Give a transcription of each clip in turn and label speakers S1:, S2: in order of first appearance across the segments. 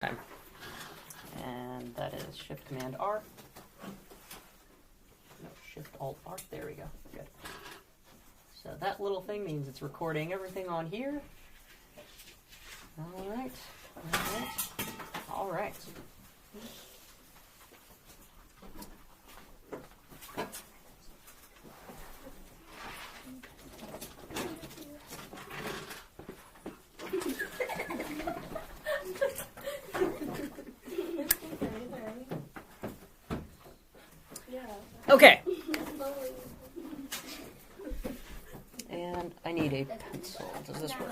S1: time. And that is Shift Command R. No, Shift Alt R. There we go. Good. So that little thing means it's recording everything on here. All right. All right. All right. Okay. And I need a pencil. Does this work?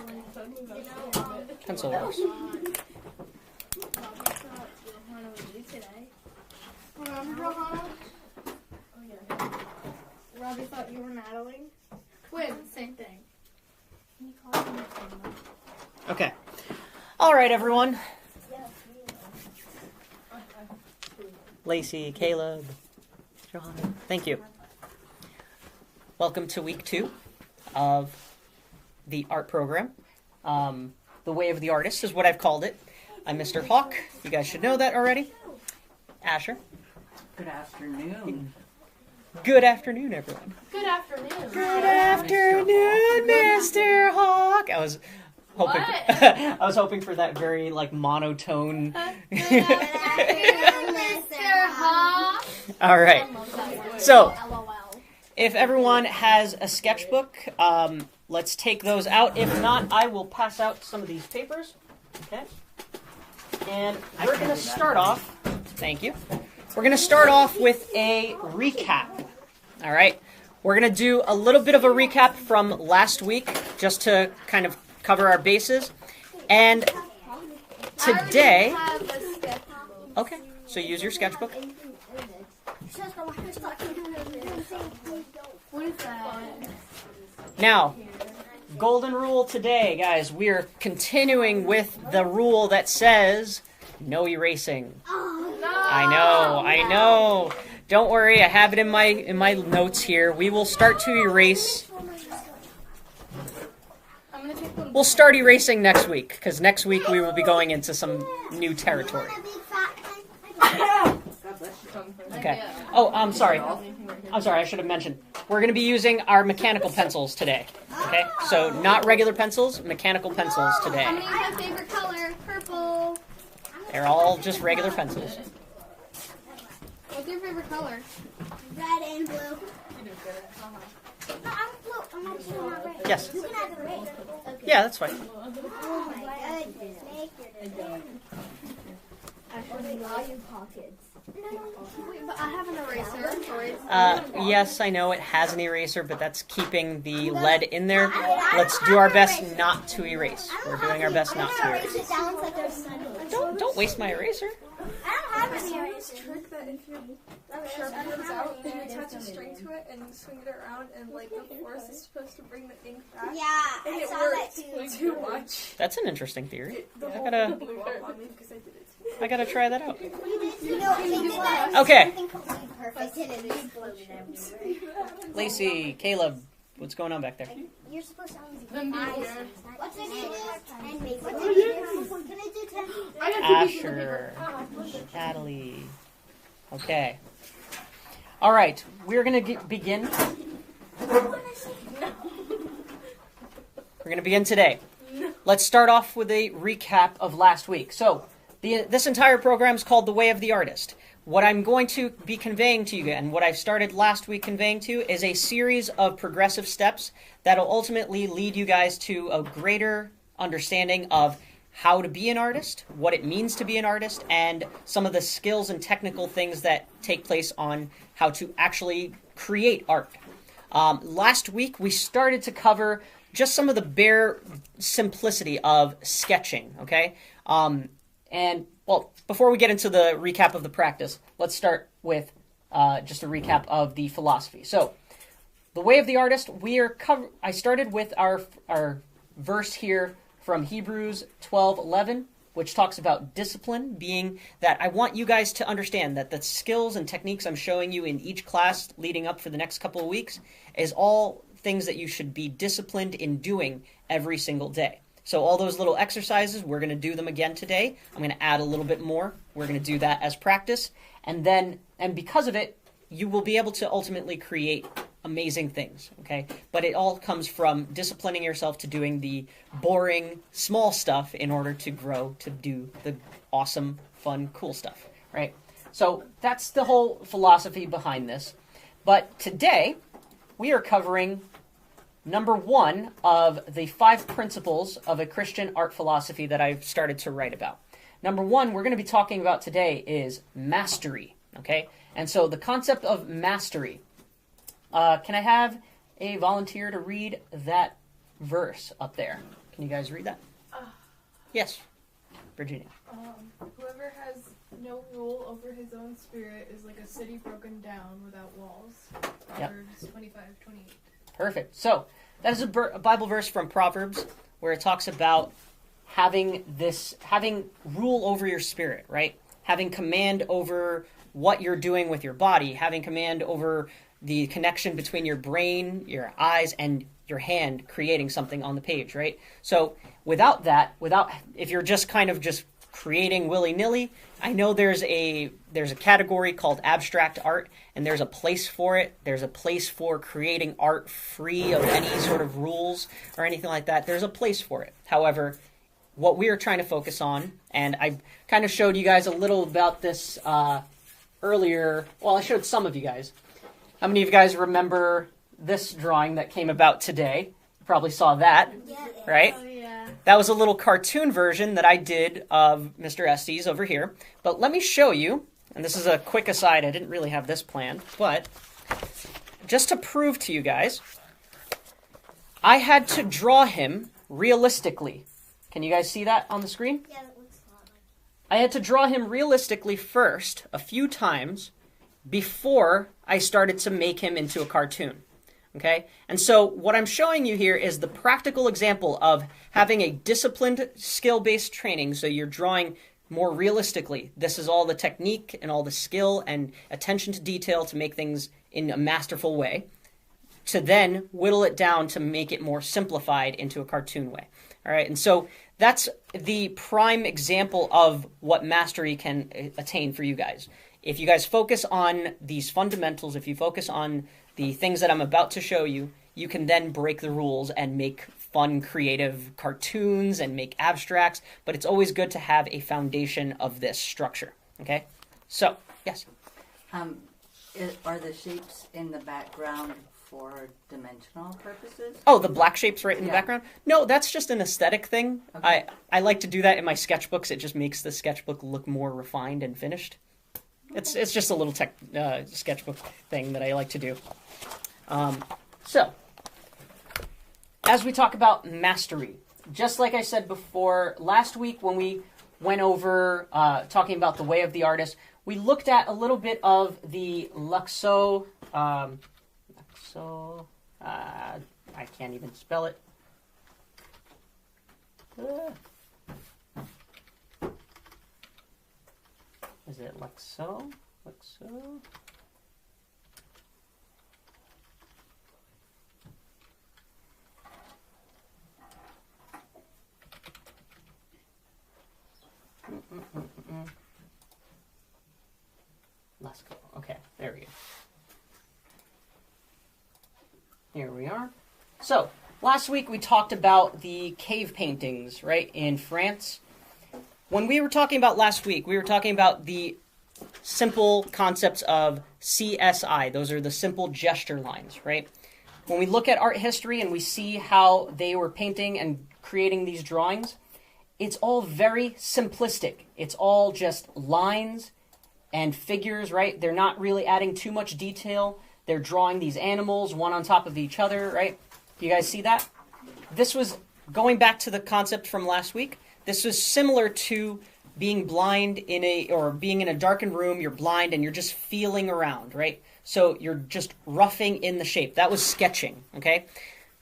S1: Pencil works.
S2: Robbie thought you were Natalie. Twins, same thing.
S1: Okay. All right, everyone. Lacey, Caleb, Johanna, thank you. Welcome to week 2 of the art program. The Way of the Artist is what I've called it. I'm Mr. Hawk. You guys should know that already. Asher.
S3: Good afternoon.
S1: Good afternoon, everyone.
S2: Good afternoon.
S1: Good afternoon, Mr. Hawk. I was hoping. I was hoping for that very monotone.
S2: Mr. Hawk.
S1: All right. So, if everyone has a sketchbook, let's take those out. If not, I will pass out some of these papers. Okay. And we're going to start off. Thank you. We're going to start off with a recap. All right. We're going to do a little bit of a recap from last week, just to kind of cover our bases. And today. Okay. So use your sketchbook.
S2: What is that?
S1: Now, golden rule today, guys. We are continuing with the rule that says no erasing. I know. Don't worry, I have it in my notes here. We will start to erase. We'll start erasing next week, because next week we will be going into some new territory. Okay. Oh, I'm sorry. I should have mentioned. We're going to be using our mechanical pencils today. Okay? So not regular pencils, mechanical pencils today.
S2: How many have favorite color? Purple.
S1: They're all just regular pencils.
S2: What's your favorite color?
S4: Red and blue. No, I'm blue. I'm actually not red.
S1: Yes.
S4: You can have the red. Okay.
S1: Yeah, that's fine.
S4: Oh my goodness.
S2: Wait, but I have an eraser.
S1: Yes, I know it has an eraser, but that's keeping the lead in there. Let's do our best not to erase. We're doing our best not to erase. Don't waste my eraser.
S4: I don't have any eraser.
S5: Trick that if your sharpie comes out, you attach a string to it and swing it around, and the force is supposed to bring the ink back.
S4: Yeah,
S5: and
S4: I
S5: it
S4: saw
S5: worked
S4: that too.
S5: too much.
S1: That's an interesting theory.
S5: The
S1: I
S5: whole
S1: gotta-
S5: thing blew up on me because I did it too.
S1: I gotta try that out.
S4: You know, they did that.
S1: Okay.
S4: Something completely perfect and it exploded everywhere.
S1: Lacey, Caleb, what's going on back there?
S4: You're supposed to only
S2: Then be
S4: eyes.
S2: here.
S4: What's the and make Can I do 10?
S1: Asher, Natalie. Okay. All right, we're gonna begin. We're gonna begin today. Let's start off with a recap of last week. So, this entire program is called The Way of the Artist. What I'm going to be conveying to you, and what I've started last week conveying to you, is a series of progressive steps that will ultimately lead you guys to a greater understanding of how to be an artist, what it means to be an artist, and some of the skills and technical things that take place on how to actually create art. Last week, we started to cover just some of the bare simplicity of sketching, okay? Before we get into the recap of the practice, let's start with just a recap of the philosophy. So, The Way of the Artist, I started with our verse here from Hebrews 12:11, which talks about discipline, being that I want you guys to understand that the skills and techniques I'm showing you in each class leading up for the next couple of weeks is all things that you should be disciplined in doing every single day. So all those little exercises, we're going to do them again today. I'm going to add a little bit more. We're going to do that as practice. And because of it, you will be able to ultimately create amazing things, okay? But it all comes from disciplining yourself to doing the boring, small stuff in order to grow to do the awesome, fun, cool stuff, right? So that's the whole philosophy behind this. But today, we are covering number 1 of the 5 principles of a Christian art philosophy that I've started to write about. Number 1 we're going to be talking about today is mastery, okay? And so the concept of mastery. Can I have a volunteer to read that verse up there? Can you guys read that? Yes, Virginia.
S6: Whoever has no rule over his own spirit is like a city broken down without walls. Proverbs 25:28.
S1: Perfect. So that is a Bible verse from Proverbs where it talks about having rule over your spirit, right? Having command over what you're doing with your body, having command over the connection between your brain, your eyes, and your hand creating something on the page, right? So without that, if you're just kind of just creating willy-nilly, I know there's a category called abstract art, and there's a place for it. There's a place for creating art free of any sort of rules or anything like that. There's a place for it. However, what we are trying to focus on, and I kind of showed you guys a little about this earlier. Well, I showed some of you guys. How many of you guys remember this drawing that came about today? You probably saw that, right?
S2: Oh, yeah.
S1: That was a little cartoon version that I did of Mr. Estes over here. But let me show you, and this is a quick aside, I didn't really have this planned, but just to prove to you guys, I had to draw him realistically. Can you guys see that on the screen?
S4: Yeah, that looks a lot like.
S1: I had to draw him realistically first, a few times, before I started to make him into a cartoon. Okay? And so what I'm showing you here is the practical example of having a disciplined skill-based training, so you're drawing more realistically. This is all the technique and all the skill and attention to detail to make things in a masterful way, to then whittle it down to make it more simplified into a cartoon way. All right? And so that's the prime example of what mastery can attain for you guys. If you guys focus on these fundamentals, if you focus on the things that I'm about to show you, you can then break the rules and make fun, creative cartoons and make abstracts, but it's always good to have a foundation of this structure, okay? So, yes?
S3: Are the shapes in the background for dimensional purposes?
S1: Oh, the black shapes right in the
S3: Yeah.
S1: background? No, that's just an aesthetic thing.
S3: Okay.
S1: I like to do that in my sketchbooks. It just makes the sketchbook look more refined and finished. It's just a little sketchbook thing that I like to do. So, as we talk about mastery, just like I said before, last week when we went over talking about the way of the artist, we looked at a little bit of the I can't even spell it. Is it Luxo? Luxo? Let's go. Okay, there we go. Here we are. So, last week we talked about the cave paintings, right, in France. When we were talking about last week, we were talking about the simple concepts of CSI. Those are the simple gesture lines, right? When we look at art history and we see how they were painting and creating these drawings, it's all very simplistic. It's all just lines and figures, right? They're not really adding too much detail. They're drawing these animals one on top of each other, right? Do you guys see that? This was going back to the concept from last week. This was similar to being blind being in a darkened room. You're blind and you're just feeling around, right? So you're just roughing in the shape. That was sketching, okay?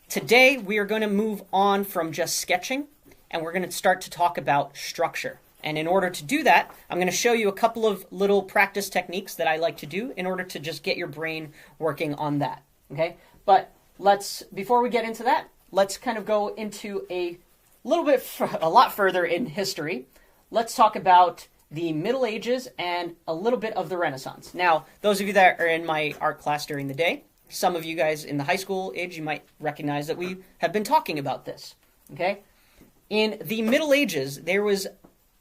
S1: Today we are going to move on from just sketching, and we're going to start to talk about structure. And in order to do that, I'm going to show you a couple of little practice techniques that I like to do in order to just get your brain working on that, okay? But before we get into that, let's kind of go into a a lot further in history, let's talk about the Middle Ages and a little bit of the Renaissance. Now, those of you that are in my art class during the day, some of you guys in the high school age, you might recognize that we have been talking about this. Okay, in the Middle Ages, there was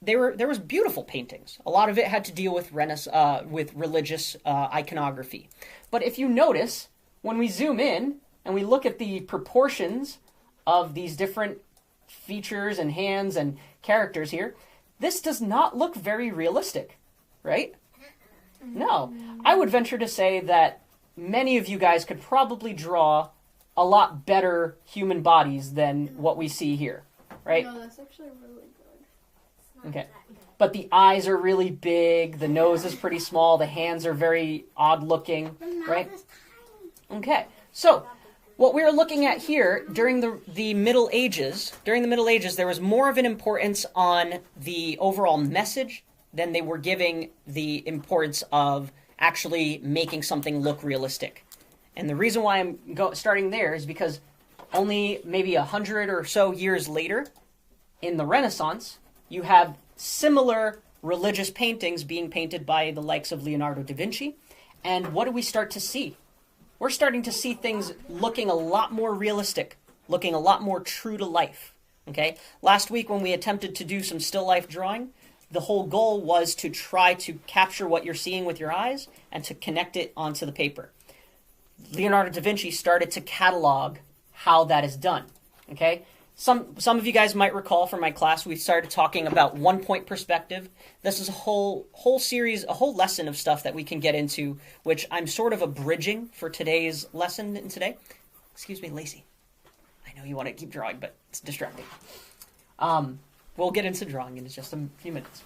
S1: beautiful paintings. A lot of it had to deal with religious iconography. But if you notice, when we zoom in and we look at the proportions of these different features and hands and characters here, this does not look very realistic, right? No. I would venture to say that many of you guys could probably draw a lot better human bodies than what we see here, right?
S5: No, that's actually really good.
S1: Okay. But the eyes are really big, the nose is pretty small, the hands are very odd looking, right? Okay. So, what we're looking at here during the Middle Ages, there was more of an importance on the overall message than they were giving the importance of actually making something look realistic. And the reason why I'm starting there is because only maybe 100 or so years later, in the Renaissance, you have similar religious paintings being painted by the likes of Leonardo da Vinci. And what do we start to see? We're starting to see things looking a lot more realistic, looking a lot more true to life. Okay? Last week when we attempted to do some still life drawing, the whole goal was to try to capture what you're seeing with your eyes and to connect it onto the paper. Leonardo da Vinci started to catalog how that is done. Okay? Some of you guys might recall from my class, we started talking about one-point perspective. This is a whole series, a whole lesson of stuff that we can get into, which I'm sort of abridging for today's lesson today. Excuse me, Lacey. I know you want to keep drawing, but it's distracting. We'll get into drawing in just a few minutes.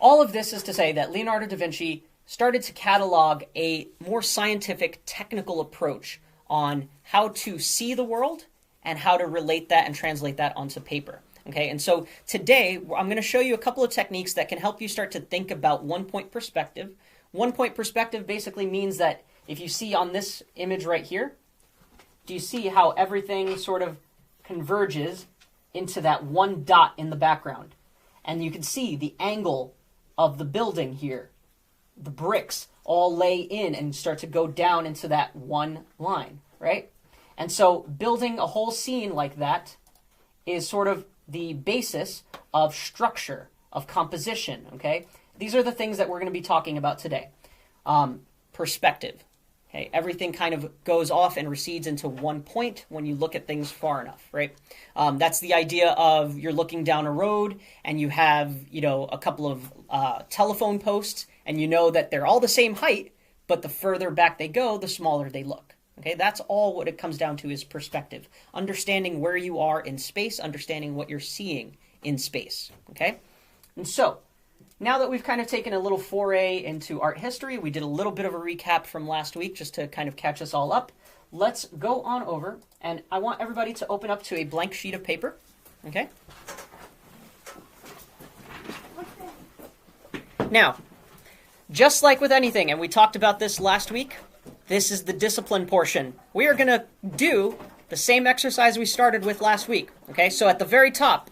S1: All of this is to say that Leonardo da Vinci started to catalog a more scientific, technical approach on how to see the world and how to relate that and translate that onto paper. Okay, and so today I'm going to show you a couple of techniques that can help you start to think about one-point perspective. One-point perspective basically means that if you see on this image right here, do you see how everything sort of converges into that one dot in the background? And you can see the angle of the building here. The bricks all lay in and start to go down into that one line, right? And so building a whole scene like that is sort of the basis of structure, of composition, okay? These are the things that we're going to be talking about today. Perspective. Okay, everything kind of goes off and recedes into one point when you look at things far enough, right? That's the idea of you're looking down a road and you have, a couple of telephone posts and you know that they're all the same height, but the further back they go, the smaller they look. Okay, that's all what it comes down to is perspective. Understanding where you are in space, understanding what you're seeing in space. Okay? And so, now that we've kind of taken a little foray into art history, we did a little bit of a recap from last week just to kind of catch us all up. Let's go on over, and I want everybody to open up to a blank sheet of paper. Okay? Now, just like with anything, and we talked about this last week, this is the discipline portion. We are going to do the same exercise we started with last week. Okay, so at the very top,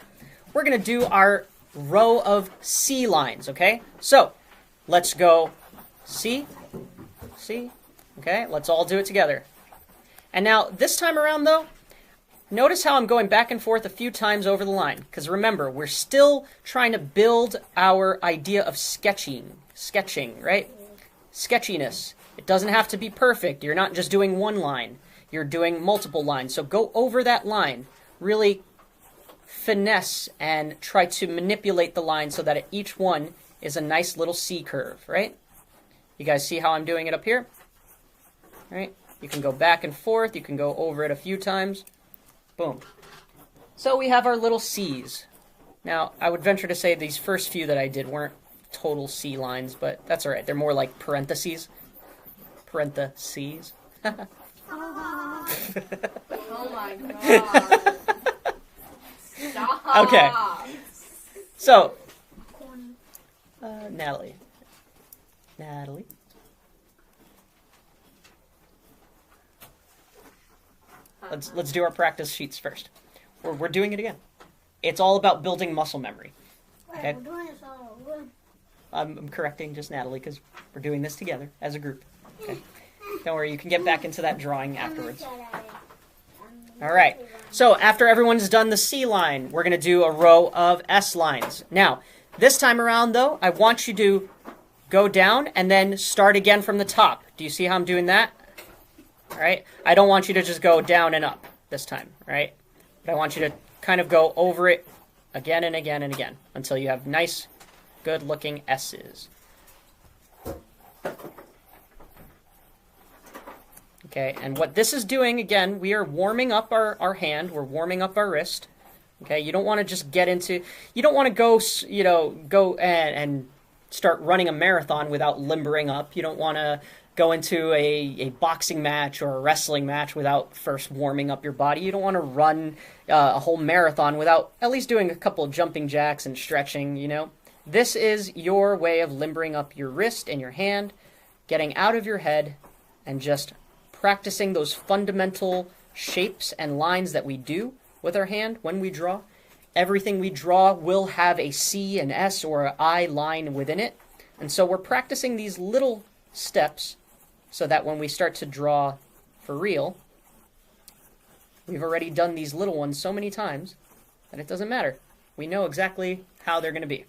S1: we're going to do our row of C lines. Okay, so let's go C, C. Okay, let's all do it together. And now this time around though, notice how I'm going back and forth a few times over the line. Because remember, we're still trying to build our idea of sketching, right? Sketchiness. It doesn't have to be perfect. You're not just doing one line. You're doing multiple lines. So go over that line. Really finesse and try to manipulate the line so that each one is a nice little C curve, right? You guys see how I'm doing it up here? Right? You can go back and forth. You can go over it a few times. Boom. So we have our little C's. Now, I would venture to say these first few that I did weren't total C lines, but that's all right. They're more like parentheses. Parentheses.
S5: Oh my god. Stop.
S1: Okay. So, Natalie. Let's do our practice sheets first. We're doing it again. it's all about building muscle memory. Okay.
S4: We're doing this all over.
S1: I'm correcting just Natalie because we're doing this together as a group. Okay. Don't worry, you can get back into that drawing afterwards. All right. So after everyone's done the C line, we're going to do a row of S lines. Now, this time around, though, I want you to go down and then start again from the top. Do you see how I'm doing that? All right. I don't want you to just go down and up this time, right? But I want you to kind of go over it again and again and again until you have nice, good-looking S's. Okay, and what this is doing, again, we are warming up our hand. We're warming up our wrist. Okay, you don't want to just get into, you don't want to go, go and start running a marathon without limbering up. You don't want to go into a boxing match or a wrestling match without first warming up your body. You don't want to run a whole marathon without at least doing a couple of jumping jacks and stretching, This is your way of limbering up your wrist and your hand, getting out of your head, and just practicing those fundamental shapes and lines that we do with our hand when we draw. Everything we draw will have a C, an S, or an I line within it. And so we're practicing these little steps so that when we start to draw for real, we've already done these little ones so many times that it doesn't matter. We know exactly how they're going to be.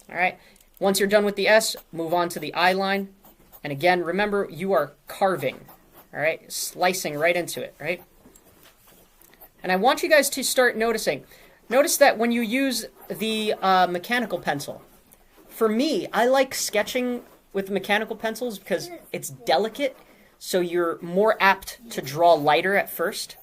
S1: All right. Once you're done with the S, move on to the I line. And again, remember, you are carving. All right, slicing right into it, right? And I want you guys to start noticing. Notice that when you use the mechanical pencil, for me, I like sketching with mechanical pencils because it's delicate, so you're more apt to draw lighter at first.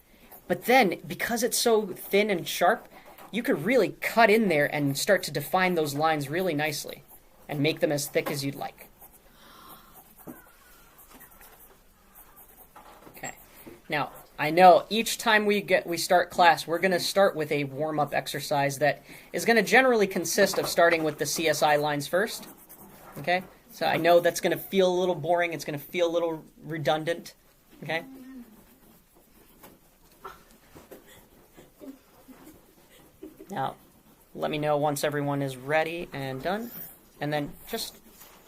S1: But then, because it's so thin and sharp, you could really cut in there and start to define those lines really nicely and make them as thick as you'd like. Now, I know each time we start class, we're going to start with a warm-up exercise that is going to generally consist of starting with the CSI lines first. Okay? So I know that's going to feel a little boring. It's going to feel a little redundant. Okay? Now, let me know once everyone is ready and done. And then just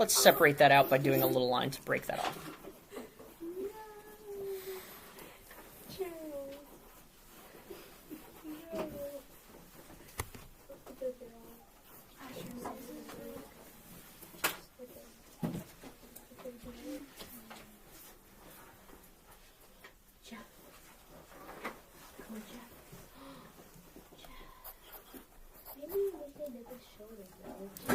S1: let's separate that out by doing a little line to break that off.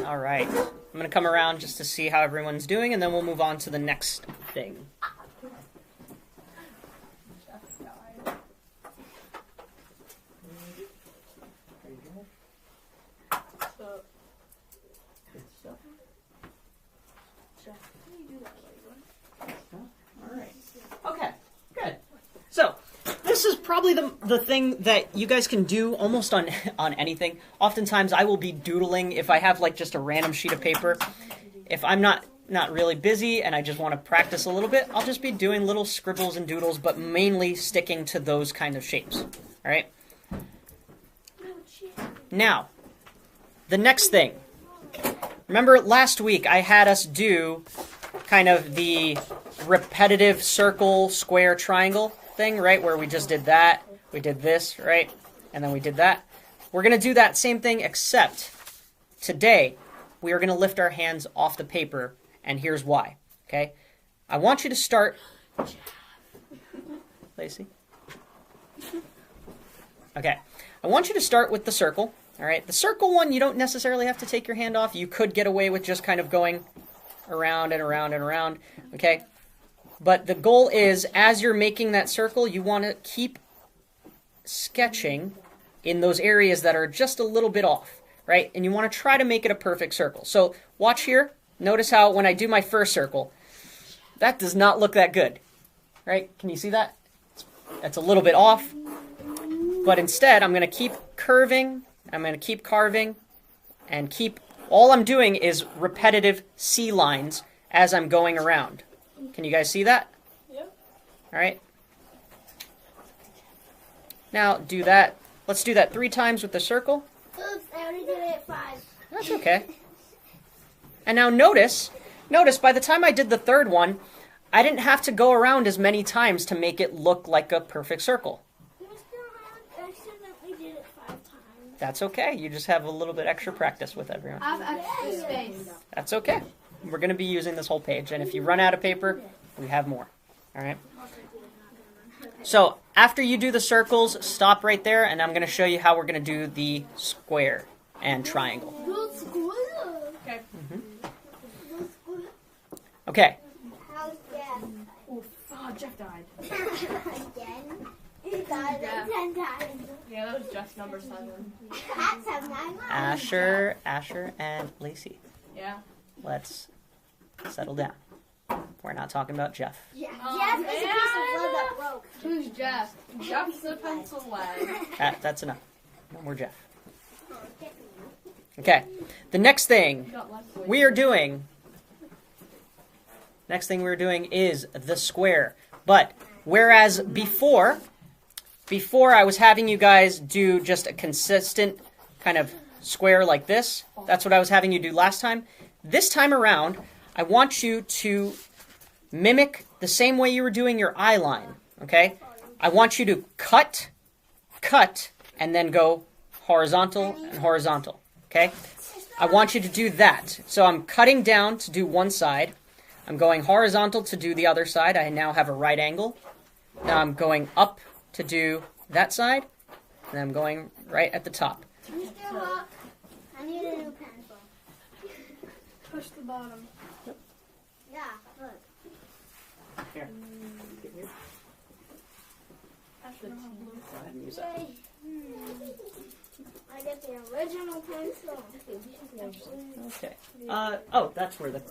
S1: All right, I'm going to come around just to see how everyone's doing, and then we'll move on to the next thing. All right. Okay, good. So, this is probably the thing that you guys can do almost on anything. Oftentimes I will be doodling if I have like just a random sheet of paper. If I'm not really busy and I just want to practice a little bit, I'll just be doing little scribbles and doodles, but mainly sticking to those kind of shapes. All right? Now, the next thing. Remember last week I had us do kind of the repetitive circle, square, triangle thing, right? Where we just did that, we did this, right? And then we did that. We're going to do that same thing, except today we are going to lift our hands off the paper, and here's why, okay? I want you to start... Lacey? Okay. I want you to start with the circle, all right? The circle one, you don't necessarily have to take your hand off. You could get away with just kind of going around and around and around, okay? But the goal is, as you're making that circle, you want to keep sketching in those areas that are just a little bit off, right? And you want to try to make it a perfect circle. So watch here. Notice how when I do my first circle, that does not look that good, right? Can you see that? That's a little bit off. But instead, I'm going to keep curving. I'm going to keep carving. And keep... All I'm doing is repetitive C lines as I'm going around. Can you guys see that?
S5: Yep.
S1: All right. Now do that. Let's do that 3 times with the circle.
S4: Oops, I already did it at 5.
S1: That's okay. And now notice, by the time I did the third one, I didn't have to go around as many times to make it look like a perfect circle.
S4: Mr. Hawk accidentally did it 5 times.
S1: That's okay. You just have a little bit extra practice with everyone.
S6: I have extra space.
S1: That's okay. We're going to be using this whole page, and if you run out of paper, we have more. All right? So after you do the circles, stop right there, and I'm going to show you how we're going to do the square and triangle.
S6: Okay.
S1: Okay.
S4: How's Jeff?
S6: Oh, Jeff died.
S4: Again? He died like 10 times.
S6: Yeah, that was Jeff's number 7.
S4: That's a 9.
S1: Asher, and Lacey.
S6: Yeah.
S1: Let's settle down. We're not talking about Jeff.
S4: Yeah. Jeff is a piece of wood that broke.
S6: Who's Jeff? Jeff's the pencil leg.
S1: That's enough. No more Jeff. Okay. The next thing we're doing is the square. But whereas before I was having you guys do just a consistent kind of square like this, that's what I was having you do last time. This time around, I want you to mimic the same way you were doing your eye line, okay? I want you to cut, and then go horizontal and horizontal, okay? I want you to do that. So I'm cutting down to do one side. I'm going horizontal to do the other side. I now have a right angle. Now I'm going up to do that side, and I'm going right at the top.
S4: Mr. Hawk, I need a new pencil.
S5: Push the bottom.
S4: Yeah, look.
S1: Here.
S4: Yay. I get the original pencil.
S1: Okay. That's where the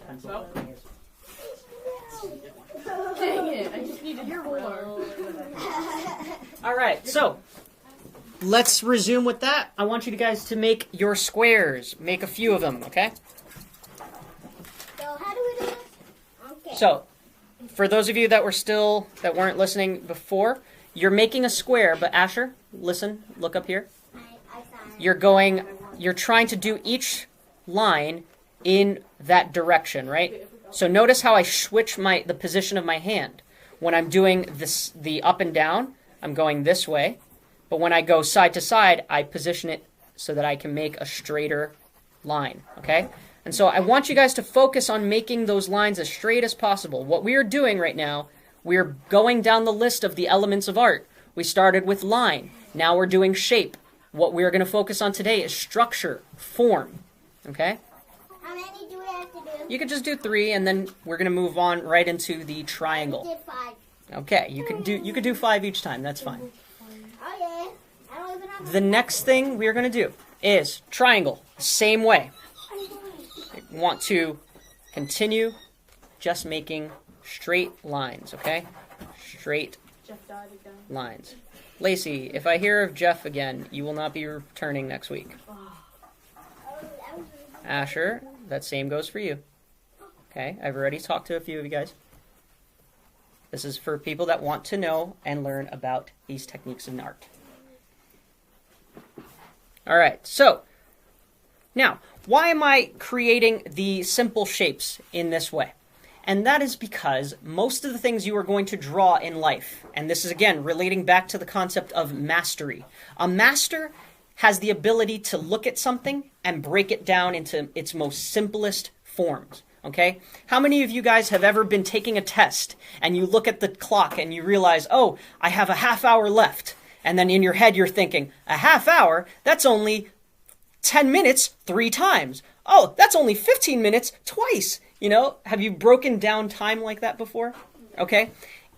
S1: pencil is.
S6: Dang it, I just needed your ruler.
S1: All right, so let's resume with that. I want you guys to make your squares. Make a few of them, okay?
S4: So how do we do this? Okay.
S1: So, for those of you that weren't listening before, you're making a square, but Asher, listen, look up here.
S4: I saw it.
S1: You're trying to do each line in that direction, right? So notice how I switch the position of my hand. When I'm doing the up and down, I'm going this way. But when I go side to side, I position it so that I can make a straighter line, okay? And so I want you guys to focus on making those lines as straight as possible. What we are doing right now, we're going down the list of the elements of art. We started with line. Now we're doing shape. What we're going to focus on today is structure, form, okay?
S4: How many do we have to do?
S1: You could just do 3, and then we're going to move on right into the triangle.
S4: I did 5.
S1: Okay, you could do 5 each time. That's fine.
S4: Oh yeah. I don't even have
S1: The next thing we're going to do is triangle. Same way. I want to continue just making straight lines, okay? Straight
S6: Jeff died again.
S1: lines. Lacey, if I hear of Jeff again, you will not be returning next week. Asher, that same goes for you. Okay, I've already talked to a few of you guys. This is for people that want to know and learn about these techniques in art. All right, so now, why am I creating the simple shapes in this way? And that is because most of the things you are going to draw in life, and this is again relating back to the concept of mastery. A master has the ability to look at something and break it down into its most simplest forms. Okay? How many of you guys have ever been taking a test and you look at the clock and you realize, oh, I have a half hour left. And then in your head you're thinking, a half hour? That's only 10 minutes 3 times. Oh, that's only 15 minutes twice. You know, have you broken down time like that before? Okay?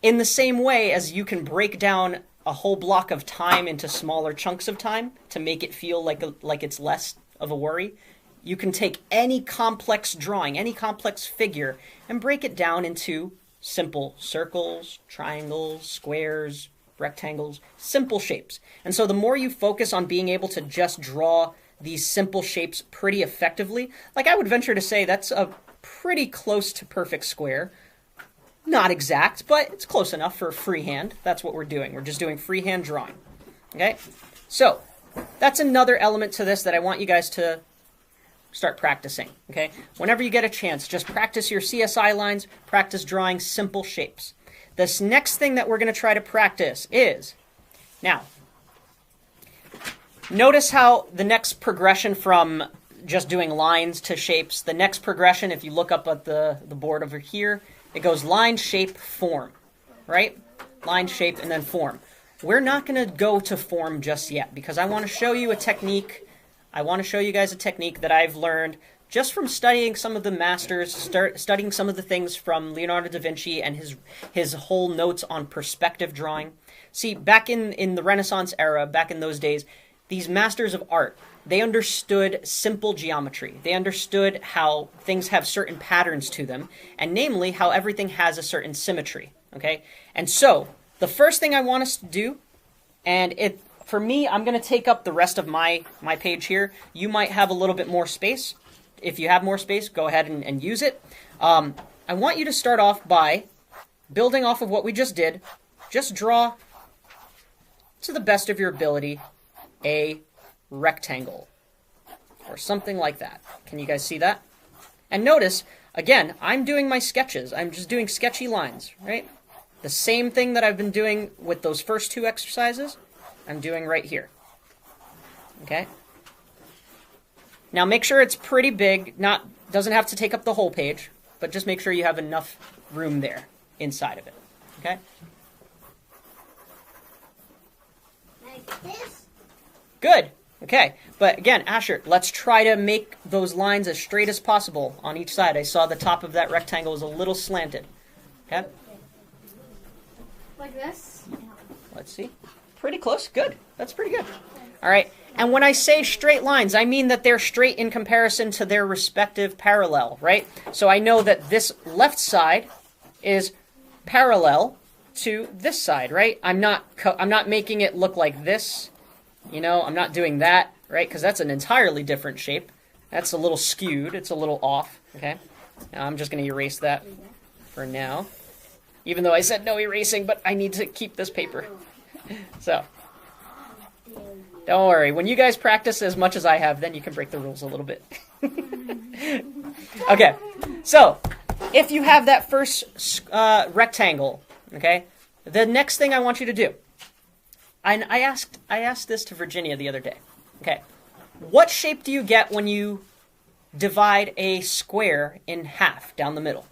S1: In the same way as you can break down a whole block of time into smaller chunks of time to make it feel like it's less of a worry, you can take any complex drawing, any complex figure, and break it down into simple circles, triangles, squares, rectangles, simple shapes. And so the more you focus on being able to just draw these simple shapes pretty effectively, like I would venture to say that's a pretty close to perfect square. Not exact, but it's close enough for freehand. That's what we're doing. We're just doing freehand drawing. Okay? So, that's another element to this that I want you guys to start practicing, okay? Whenever you get a chance, just practice your CSI lines, practice drawing simple shapes. This next thing that we're going to try to practice is, now, notice how the next progression from just doing lines to shapes, the next progression, if you look up at the board over here, it goes line, shape, form, right? Line, shape, and then form. We're not going to go to form just yet because I want to show you a technique. I want to show you guys a technique that I've learned just from studying some of the masters, studying some of the things from Leonardo da Vinci and his whole notes on perspective drawing. See, back in the Renaissance era, back in those days, these masters of art, they understood simple geometry. They understood how things have certain patterns to them, and namely how everything has a certain symmetry, okay? And so, the first thing I want us to do, and for me, I'm going to take up the rest of my page here. You might have a little bit more space. If you have more space, go ahead and use it. I want you to start off by building off of what we just did. Just draw, to the best of your ability, a rectangle or something like that. Can you guys see that? And notice, again, I'm doing my sketches. I'm just doing sketchy lines, right? The same thing that I've been doing with those first two exercises, I'm doing right here. Okay? Now make sure it's pretty big, doesn't have to take up the whole page, but just make sure you have enough room there inside of it. Okay?
S4: Like this?
S1: Good. Okay. But again, Asher, let's try to make those lines as straight as possible on each side. I saw the top of that rectangle was a little slanted. Okay?
S2: Like this?
S1: Let's see. Pretty close. Good. That's pretty good. All right. And when I say straight lines, I mean that they're straight in comparison to their respective parallel, right? So I know that this left side is parallel to this side, right? I'm not making it look like this. You know, I'm not doing that, right? Because that's an entirely different shape. That's a little skewed. It's a little off, okay? Now I'm just going to erase that for now. Even though I said no erasing, but I need to keep this paper. So, don't worry. When you guys practice as much as I have, then you can break the rules a little bit. Okay, so if you have that first rectangle, okay, the next thing I want you to do, and I asked this to Virginia the other day, okay, what shape do you get when you divide a square in half down the middle?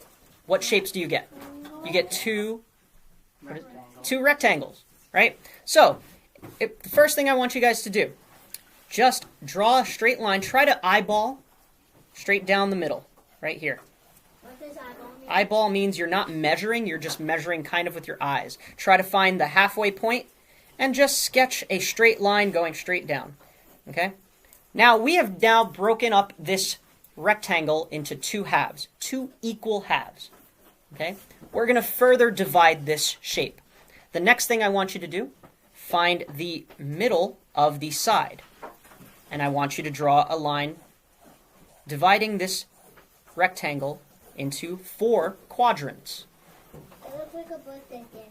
S1: What shapes do you get? You get two rectangles, right? So, the first thing I want you guys to do, just draw a straight line. Try to eyeball straight down the middle, right here.
S4: What does eyeball mean?
S1: Eyeball means you're not measuring, you're just measuring kind of with your eyes. Try to find the halfway point and just sketch a straight line going straight down, okay? Now, we have now broken up this rectangle into two halves, two equal halves, okay? We're going to further divide this shape. The next thing I want you to do, find the middle of the side. And I want you to draw a line dividing this rectangle into 4 quadrants.
S4: It looks like a birthday gift.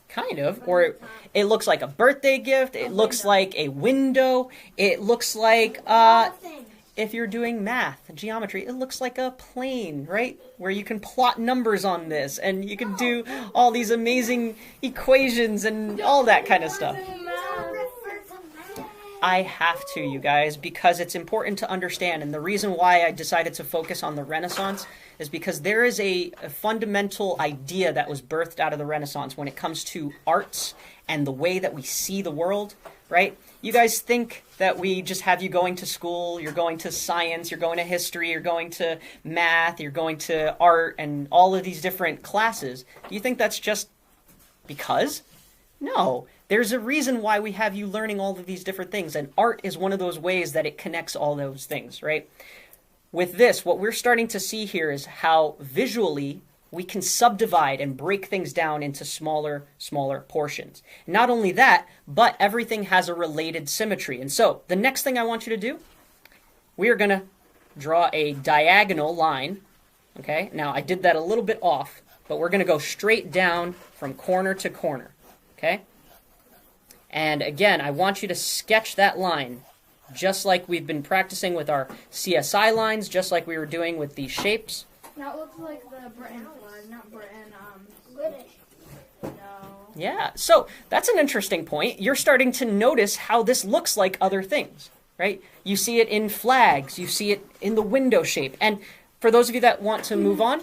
S1: Kind of. Or it looks like a birthday gift. It looks like a window. It looks like, if you're doing math, geometry, it looks like a plane, right? Where you can plot numbers on this, and you can do all these amazing equations and all that kind of stuff. I have to, you guys, because it's important to understand, and the reason why I decided to focus on the Renaissance is because there is a fundamental idea that was birthed out of the Renaissance when it comes to arts and the way that we see the world, right? You guys think that we just have you going to school, you're going to science, you're going to history, you're going to math, you're going to art, and all of these different classes. Do you think that's just because? No. There's a reason why we have you learning all of these different things, and art is one of those ways that it connects all those things, right? With this, what we're starting to see here is how visually we can subdivide and break things down into smaller portions. Not only that, but everything has a related symmetry. And so, the next thing I want you to do, we are going to draw a diagonal line, okay? Now, I did that a little bit off, but we're going to go straight down from corner to corner, okay? And again, I want you to sketch that line, just like we've been practicing with our CSI lines, just like we were doing with these shapes.
S6: Now it looks like the Britain flag, not Britain,
S4: British.
S6: no.
S1: Yeah, so that's an interesting point. You're starting to notice how this looks like other things, right? You see it in flags, you see it in the window shape. And for those of you that want to move on,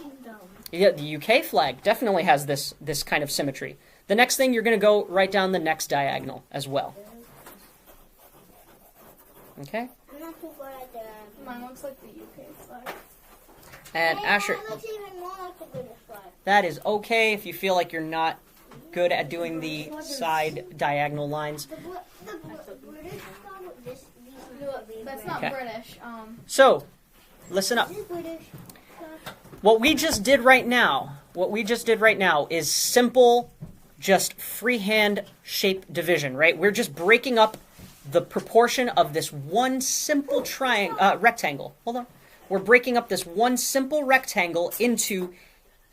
S1: yeah, the UK flag definitely has this kind of symmetry. The next thing, you're going to go right down the next diagonal as well. Okay?
S4: I'm not too good at the.
S5: Mine looks like the UK flag.
S1: And Asher,
S4: That looks even more like the British flag.
S1: that is okay if you feel like you're not good at doing the side diagonal lines.
S4: The British flag with this.
S5: That's not
S1: Okay.
S5: British.
S1: So, listen up.
S4: This is British.
S1: What we just did right now is simple, just freehand shape division, right? We're just breaking up the proportion of this one simple rectangle. Hold on. We're breaking up this one simple rectangle into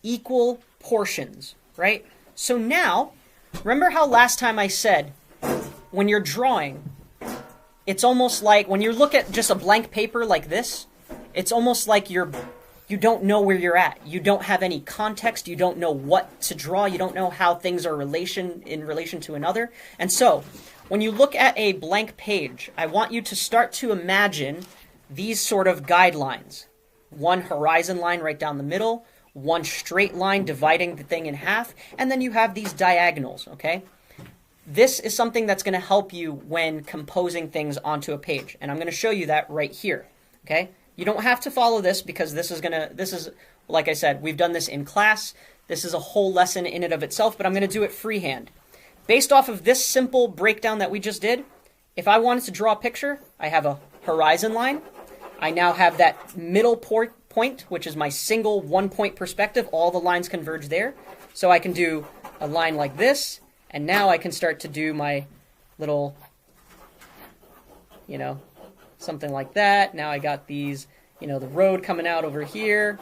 S1: equal portions, right? So now, remember how last time I said, when you're drawing, it's almost like, when you look at just a blank paper like this, it's almost like you don't know where you're at. You don't have any context. You don't know what to draw. You don't know how things are in relation to another. And so, when you look at a blank page, I want you to start to imagine these sort of guidelines. One horizon line right down the middle, one straight line dividing the thing in half, and then you have these diagonals, okay? This is something that's going to help you when composing things onto a page, and I'm going to show you that right here, okay? You don't have to follow this because this is, like I said, we've done this in class. This is a whole lesson in and of itself, but I'm going to do it freehand. Based off of this simple breakdown that we just did, if I wanted to draw a picture, I have a horizon line. I now have that middle point, which is my single one-point perspective. All the lines converge there. So I can do a line like this, and now I can start to do my little, something like that. Now I got these, the road coming out over here,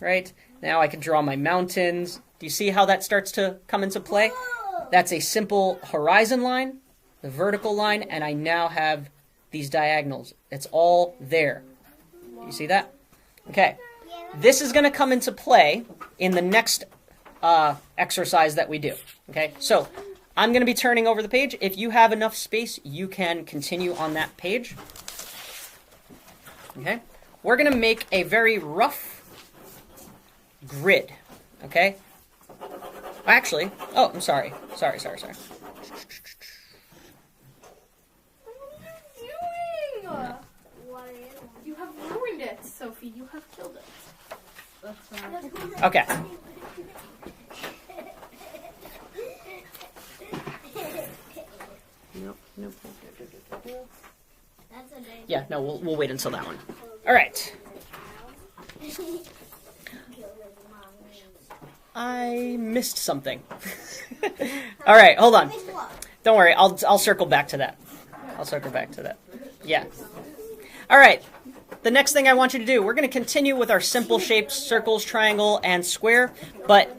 S1: right? Now I can draw my mountains. Do you see how that starts to come into play? That's a simple horizon line, the vertical line, and I now have these diagonals. It's all there. You see that? Okay. This is going to come into play in the next exercise that we do. Okay. So I'm going to be turning over the page. If you have enough space, you can continue on that page. Okay. We're going to make a very rough grid. Okay. Actually, I'm sorry. Sorry.
S5: What are you doing?
S4: What is it?
S5: You have ruined it, Sophie. You have killed it.
S1: Okay. Nope.
S4: That's a big.
S1: Yeah, no, we'll wait until that one. All right. I missed something. All right, hold on. Don't worry, I'll circle back to that. Yeah. All right. The next thing I want you to do, we're going to continue with our simple shapes, circles, triangle, and square. But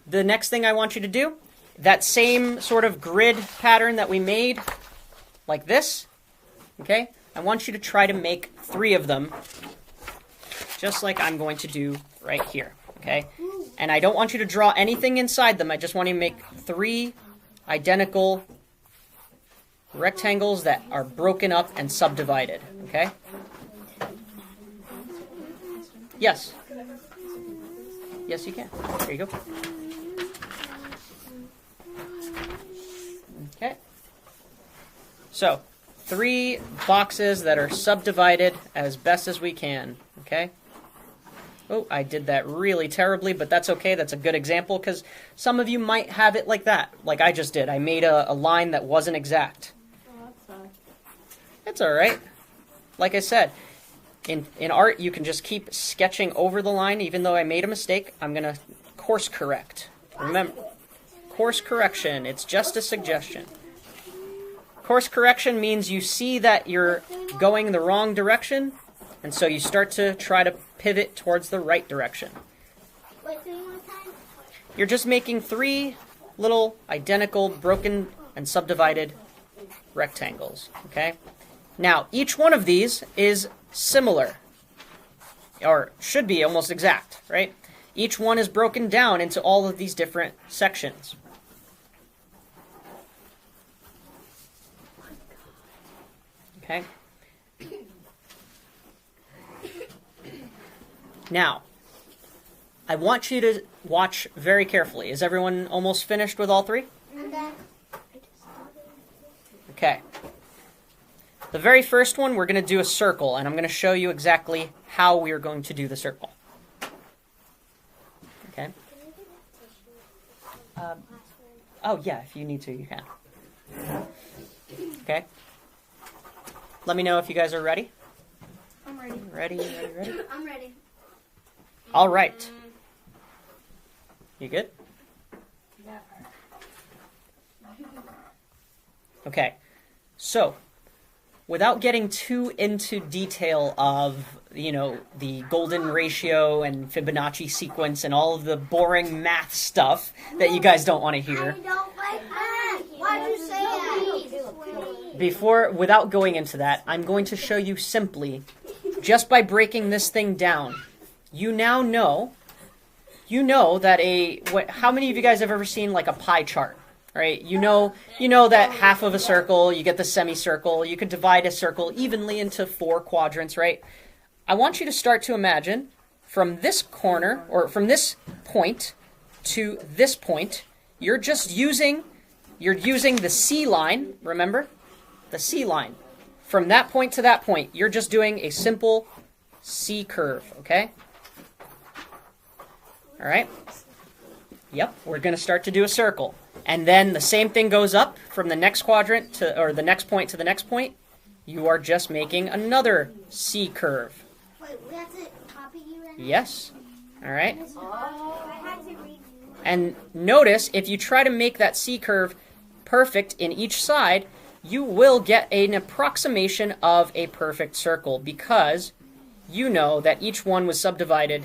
S1: the next thing I want you to do, that same sort of grid pattern that we made, like this, okay? I want you to try to make 3 of them, just like I'm going to do right here, okay? And I don't want you to draw anything inside them. I just want you to make 3 identical rectangles that are broken up and subdivided, okay? Yes. Yes, you can. There you go. Okay. So, 3 boxes that are subdivided as best as we can, okay? Oh, I did that really terribly, but that's okay. That's a good example because some of you might have it like that, like I just did. I made a line that wasn't exact.
S6: Oh, that's fine.
S1: It's all right. Like I said, in art, you can just keep sketching over the line. Even though I made a mistake, I'm going to course correct. Remember, course correction, it's just a suggestion. Course correction means you see that you're going the wrong direction, and so you start to try to pivot towards the right direction.
S4: Wait, 3 more times?
S1: You're just making 3 little identical broken and subdivided rectangles, okay? Now, each one of these is similar, or should be almost exact, right? Each one is broken down into all of these different sections. Okay? Now, I want you to watch very carefully. Is everyone almost finished with all three? Okay. The very first one, we're going to do a circle, and I'm going to show you exactly how we are going to do the circle. Okay? Oh, yeah, if you need to, you can. Okay? Let me know if you guys are ready.
S2: I'm ready.
S1: Ready?
S2: I'm ready.
S1: All right. You good? Okay. So, without getting too into detail of, the golden ratio and Fibonacci sequence and all of the boring math stuff that you guys don't want to hear.
S4: I don't like math. Why'd you say that?
S1: Without going into that, I'm going to show you simply, just by breaking this thing down, you now know that how many of you guys have ever seen like a pie chart? Right? You know that half of a circle, you get the semicircle, you could divide a circle evenly into 4 quadrants, right? I want you to start to imagine from this corner, or from this point to this point, you're using the C line, remember? The C line. From that point to that point, you're just doing a simple C curve, okay? All right? Yep, we're going to start to do a circle. And then the same thing goes up from the next quadrant or the next point to the next point. You are just making another C curve.
S4: Wait, we have to copy you right now?
S1: Yes. All right.
S4: Oh, I had to read.
S1: And notice, if you try to make that C curve perfect in each side, you will get an approximation of a perfect circle because you know that each one was subdivided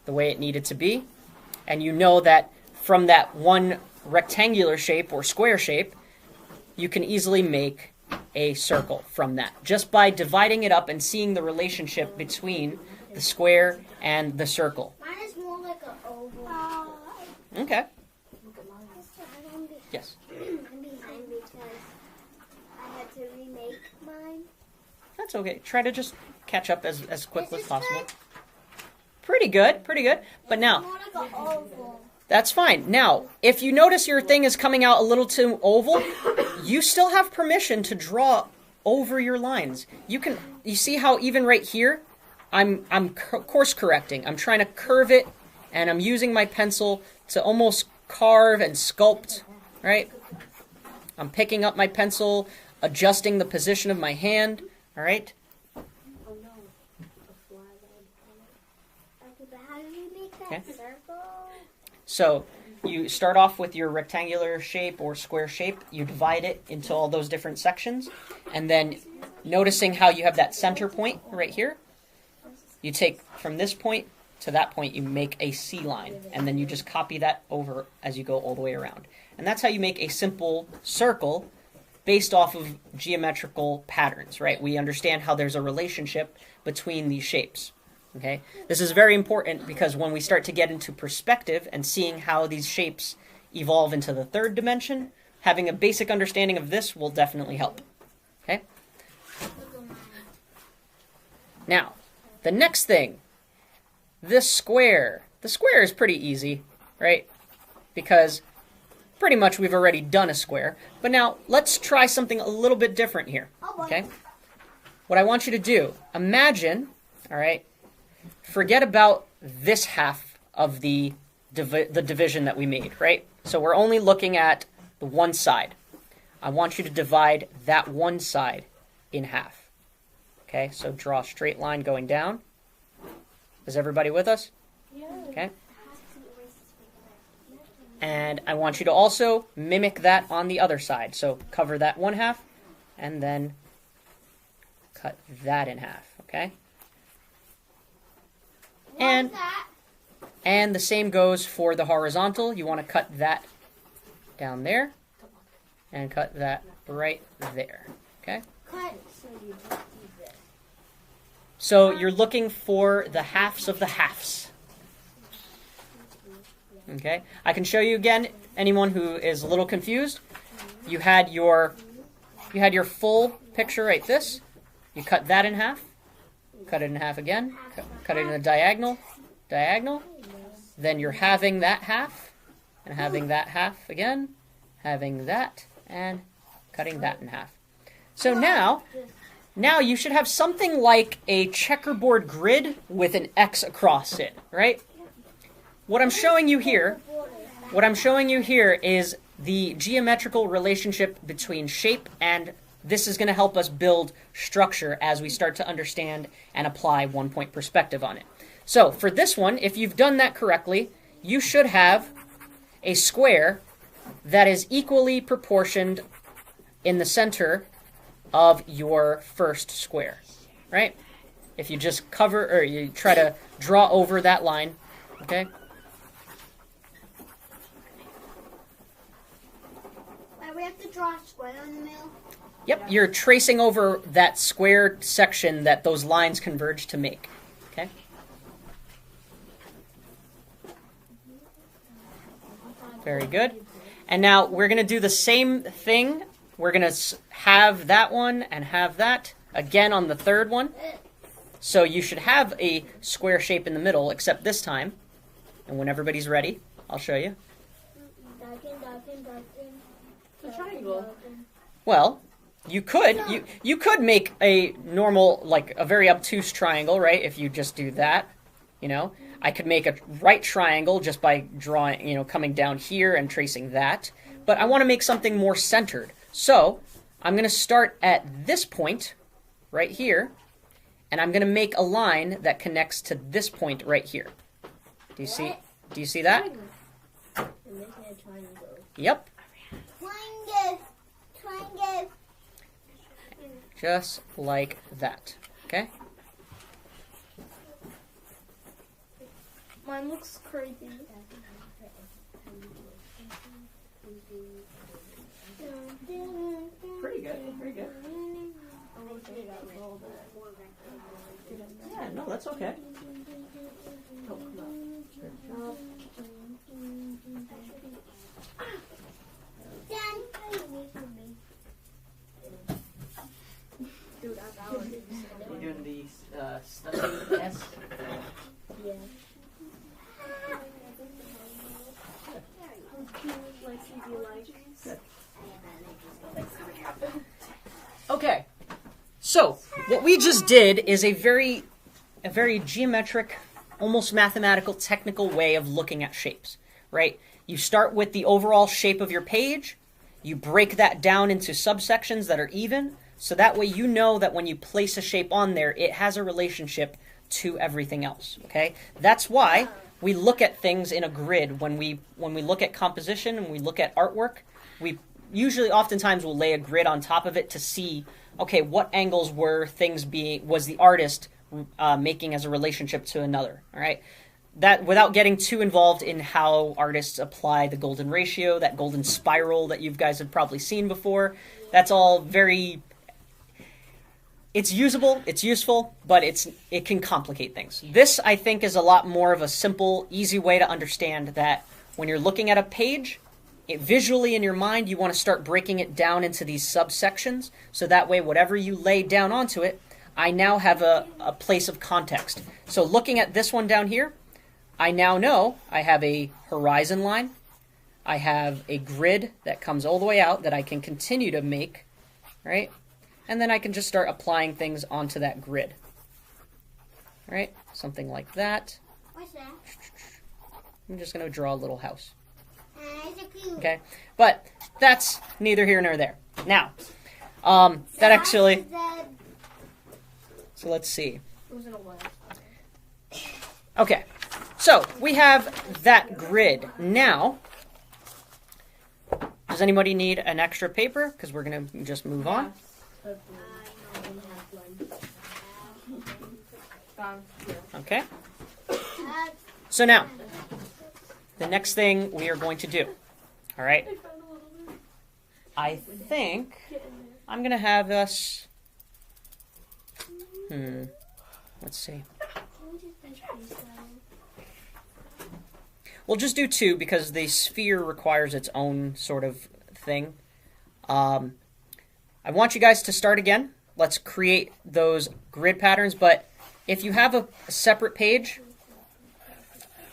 S1: the way it needed to be. And you know that from that one rectangular shape or square shape, you can easily make a circle from that just by dividing it up and seeing the relationship between the square and the circle.
S4: Mine is more like an oval.
S1: Okay. Yes.
S4: I'm behind because I had to remake mine.
S1: That's okay. Try to just catch up as quickly as
S4: This is
S1: possible.
S4: good.
S1: Pretty good. But now,
S4: More like an oval.
S1: that's fine. Now, if you notice your thing is coming out a little too oval, you still have permission to draw over your lines. You see how even right here, I'm course correcting. I'm trying to curve it, and I'm using my pencil to almost carve and sculpt, right? I'm picking up my pencil, adjusting the position of my hand, all right?
S4: Okay, but how do we make that
S1: Okay.
S4: circle?
S1: So you start off with your rectangular shape or square shape. You divide it into all those different sections. And then noticing how you have that center point right here, you take from this point to that point, you make a C line. And then you just copy that over as you go all the way around. And that's how you make a simple circle based off of geometrical patterns, right? We understand how there's a relationship between these shapes. Okay, this is very important because when we start to get into perspective and seeing how these shapes evolve into the third dimension, having a basic understanding of this will definitely help. Okay? Now, the next thing, this square. The square is pretty easy, right? Because pretty much we've already done a square. But now, let's try something a little bit different here. Okay? What I want you to do, imagine, all right, forget about this half of the division that we made, right? So we're only looking at the one side. I want you to divide that one side in half. Okay, so draw a straight line going down. Is everybody with us?
S6: Yeah.
S1: Okay. And I want you to also mimic that on the other side. So cover that one half and then cut that in half, okay? And the same goes for the horizontal. You want to cut that down there and cut that right there. Okay?
S4: Cut.
S1: So you're looking for the halves of the halves. Okay? I can show you again, anyone who is a little confused. You had your full picture right this. You cut that in half. Cut it in half again. Cut it in a diagonal. Diagonal. Then you're having that half. And having that half again. Having that. And cutting that in half. So now you should have something like a checkerboard grid with an X across it, right? What I'm showing you here is the geometrical relationship between shape, and this is going to help us build structure as we start to understand and apply one-point perspective on it. So for this one, if you've done that correctly, you should have a square that is equally proportioned in the center of your first square, right? If you just cover, or you try to draw over that line, okay?
S4: We have to draw a square in the middle.
S1: Yep, you're tracing over that square section that those lines converge to make, okay? Very good. And now we're going to do the same thing. We're going to have that one and have that again on the third one. So you should have a square shape in the middle, except this time. And when everybody's ready, I'll show you.
S6: A triangle.
S1: Well, you could make a normal, like a very obtuse triangle, right? If you just do that, you know. I could make a right triangle just by drawing, you know, coming down here and tracing that. But I want to make something more centered. So I'm going to start at this point right here, and I'm going to make a line that connects to this point right here. Do you see that? Yep.
S4: Triangle.
S1: Just like that. Okay?
S5: Mine looks crazy.
S1: Pretty good. Pretty good. Yeah, no, that's okay. You're doing the study test?
S4: Yeah.
S1: Okay, so what we just did is a very geometric, almost mathematical, technical way of looking at shapes, right? You start with the overall shape of your page, you break that down into subsections that are even, so that way you know that when you place a shape on there, it has a relationship to everything else, okay? That's why we look at things in a grid. When we look at composition and we look at artwork, we usually oftentimes will lay a grid on top of it to see, okay, what angles was the artist making as a relationship to another, all right? That, without getting too involved in how artists apply the golden ratio, that golden spiral that you guys have probably seen before, that's all very... It's usable, it's useful, but it can complicate things. This, I think, is a lot more of a simple, easy way to understand that when you're looking at a page, visually in your mind, you want to start breaking it down into these subsections, so that way whatever you lay down onto it, I now have a place of context. So looking at this one down here, I now know I have a horizon line, I have a grid that comes all the way out that I can continue to make, right? And then I can just start applying things onto that grid. All right, something like that.
S4: What's that?
S1: I'm just going to draw a little house.
S4: It's a cube.
S1: Okay, but that's neither here nor there. Now, that actually... So let's see. Okay, so we have that grid. Now, does anybody need an extra paper? Because we're going to just move on. Okay. So now, the next thing we are going to do, all right? I think I'm going to have us... Let's see. We'll just do 2 because the sphere requires its own sort of thing. I want you guys to start again. Let's create those grid patterns, but if you have a separate page,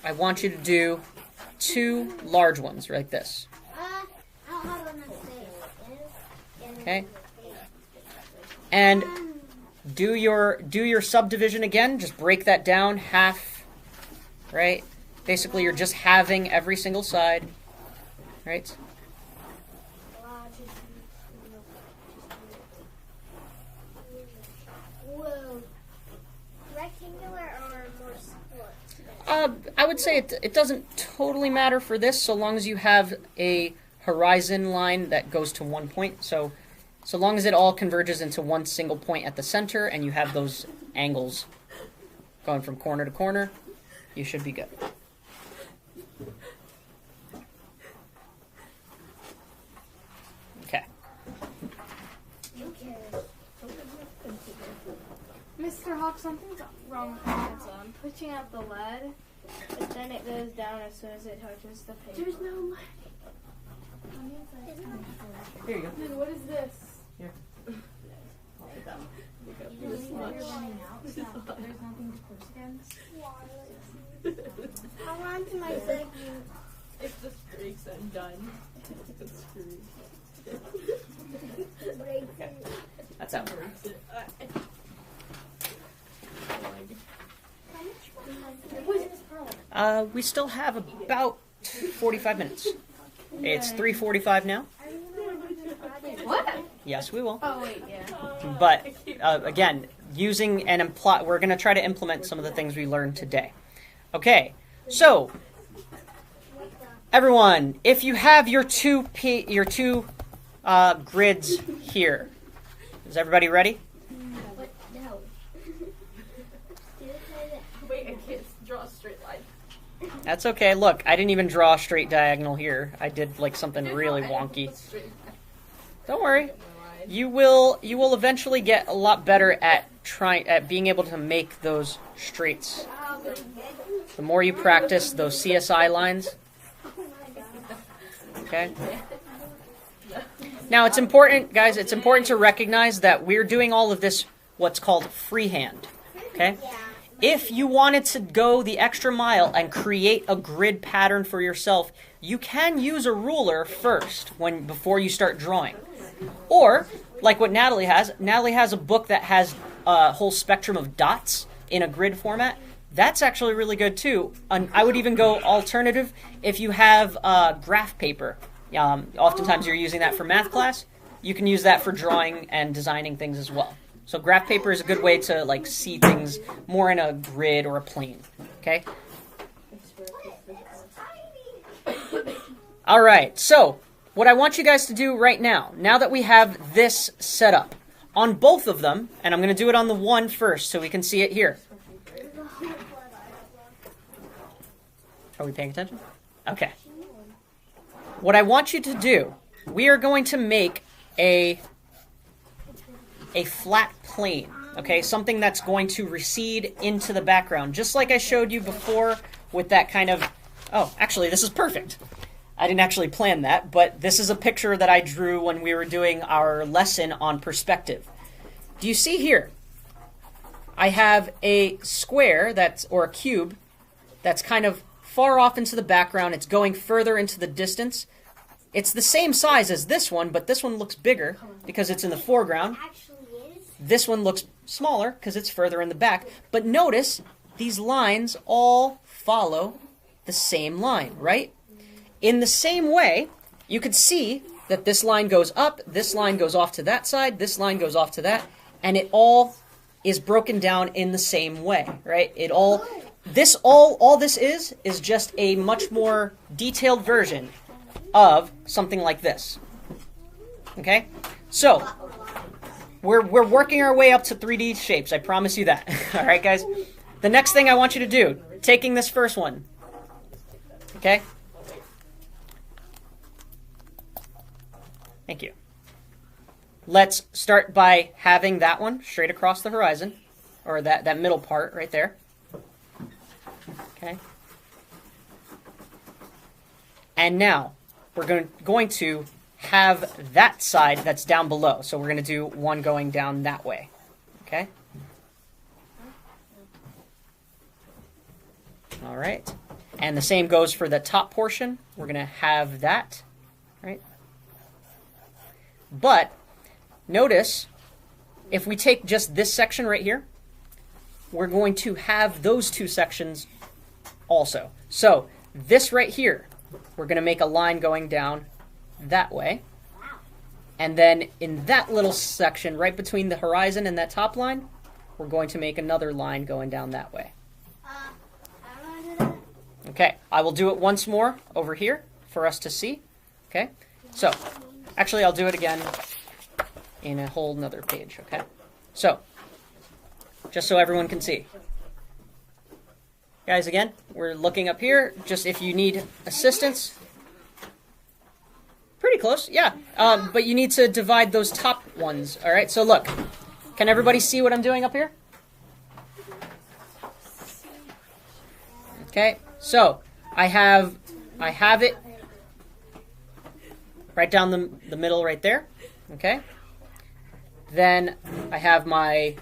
S1: I want you to do 2 large ones like this. Okay? And do your subdivision again. Just break that down half, right? Basically, you're just halving every single side, right?
S4: Whoa. Rectangular or more split?
S1: I would say it doesn't totally matter for this, so long as you have a horizon line that goes to one point. So long as it all converges into one single point at the center, and you have those angles going from corner to corner, you should be good. Okay.
S2: Mr. Hawk, something's wrong with the pencil. I'm pushing out the lead, but then it goes down as soon as it touches the paper.
S5: There's no lead.
S1: Here you go.
S5: Then what is this?
S1: Here.
S6: You're running out, so there's nothing to push against.
S4: Hold on to my segment.
S6: If this breaks, I'm done. It's screwed.
S1: That's out. We still have about 45 minutes. It's 3:45 now.
S2: What?
S1: Yes, we will.
S2: Oh, wait, yeah.
S1: But again, using an we're going to try to implement some of the things we learned today. Okay, so everyone, if you have your two grids here, is everybody ready?
S4: No.
S5: Wait, I can't draw a straight line.
S1: That's okay. Look, I didn't even draw a straight diagonal here. I did like something really wonky. Don't worry. You will eventually get a lot better at being able to make those straights. The more you practice those CSI lines. Okay? Now it's important, guys, it's important to recognize that we're doing all of this what's called freehand. Okay? If you wanted to go the extra mile and create a grid pattern for yourself, you can use a ruler first before you start drawing. Or, like what Natalie has a book that has a whole spectrum of dots in a grid format. That's actually really good too. And I would even go alternative if you have graph paper. Oftentimes you're using that for math class. You can use that for drawing and designing things as well. So graph paper is a good way to like see things more in a grid or a plane. Okay? All right, so what I want you guys to do right now that we have this set up, on both of them, and I'm going to do it on the one first so we can see it here. Are we paying attention? Okay. What I want you to do, we are going to make a flat plane, okay? Something that's going to recede into the background, just like I showed you before with that kind of... Oh, actually, this is perfect. I didn't actually plan that, but this is a picture that I drew when we were doing our lesson on perspective. Do you see here? I have a square or a cube that's kind of far off into the background. It's going further into the distance. It's the same size as this one, but this one looks bigger because it's in the foreground. This one looks smaller because it's further in the back. But notice these lines all follow the same line, right? In the same way, you could see that this line goes up, this line goes off to that side, this line goes off to that, and it all is broken down in the same way, right? All this is just a much more detailed version of something like this. Okay? So, we're working our way up to 3D shapes, I promise you that. All right, guys? The next thing I want you to do, taking this first one, okay? Thank you. Let's start by having that one straight across the horizon, or that middle part right there. Okay. And now we're going to have that side that's down below. So we're going to do one going down that way. Okay? All right. And the same goes for the top portion. We're going to have that, right? But notice, if we take just this section right here, we're going to have those two sections also. So this right here, we're going to make a line going down that way. And then in that little section, right between the horizon and that top line, we're going to make another line going down that way.
S4: I don't want to do that.
S1: Okay, I will do it once more over here for us to see. Okay, so actually I'll do it again in a whole nother page. Okay, so just so everyone can see. Guys, again, we're looking up here. Just if you need assistance. Pretty close, yeah. But you need to divide those top ones. All right, so look. Can everybody see what I'm doing up here? Okay, so I have it right down the middle right there. Okay. Then I have my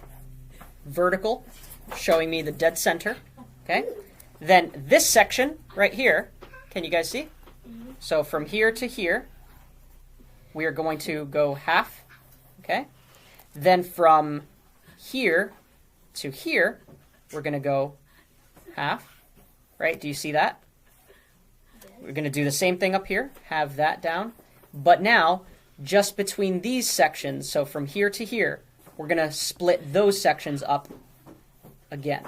S1: vertical showing me the dead center. Okay. Then this section right here, can you guys see? So from here to here, we are going to go half. Okay. Then from here to here, we're going to go half. Right? Do you see that? We're going to do the same thing up here. Have that down. But now, just between these sections, so from here to here, we're going to split those sections up again.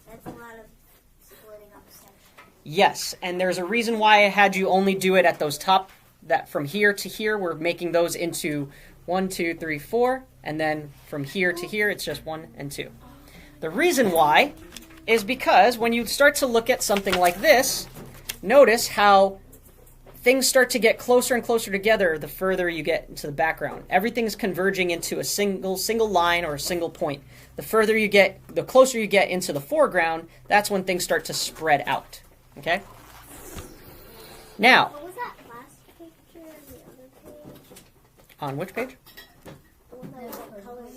S4: That's a lot of splitting up sections.
S1: Yes, and there's a reason why I had you only do it at those top, that from here to here, we're making those into 1, 2, 3, 4, and then from here to here, it's just 1 and 2. The reason why is because when you start to look at something like this, notice how things start to get closer and closer together the further you get into the background. Everything's converging into a single line or a single point. The closer you get into the foreground, that's when things start to spread out. Okay? Now,
S4: What was that last picture on the other page?
S1: on which page?
S4: The one that was colored in.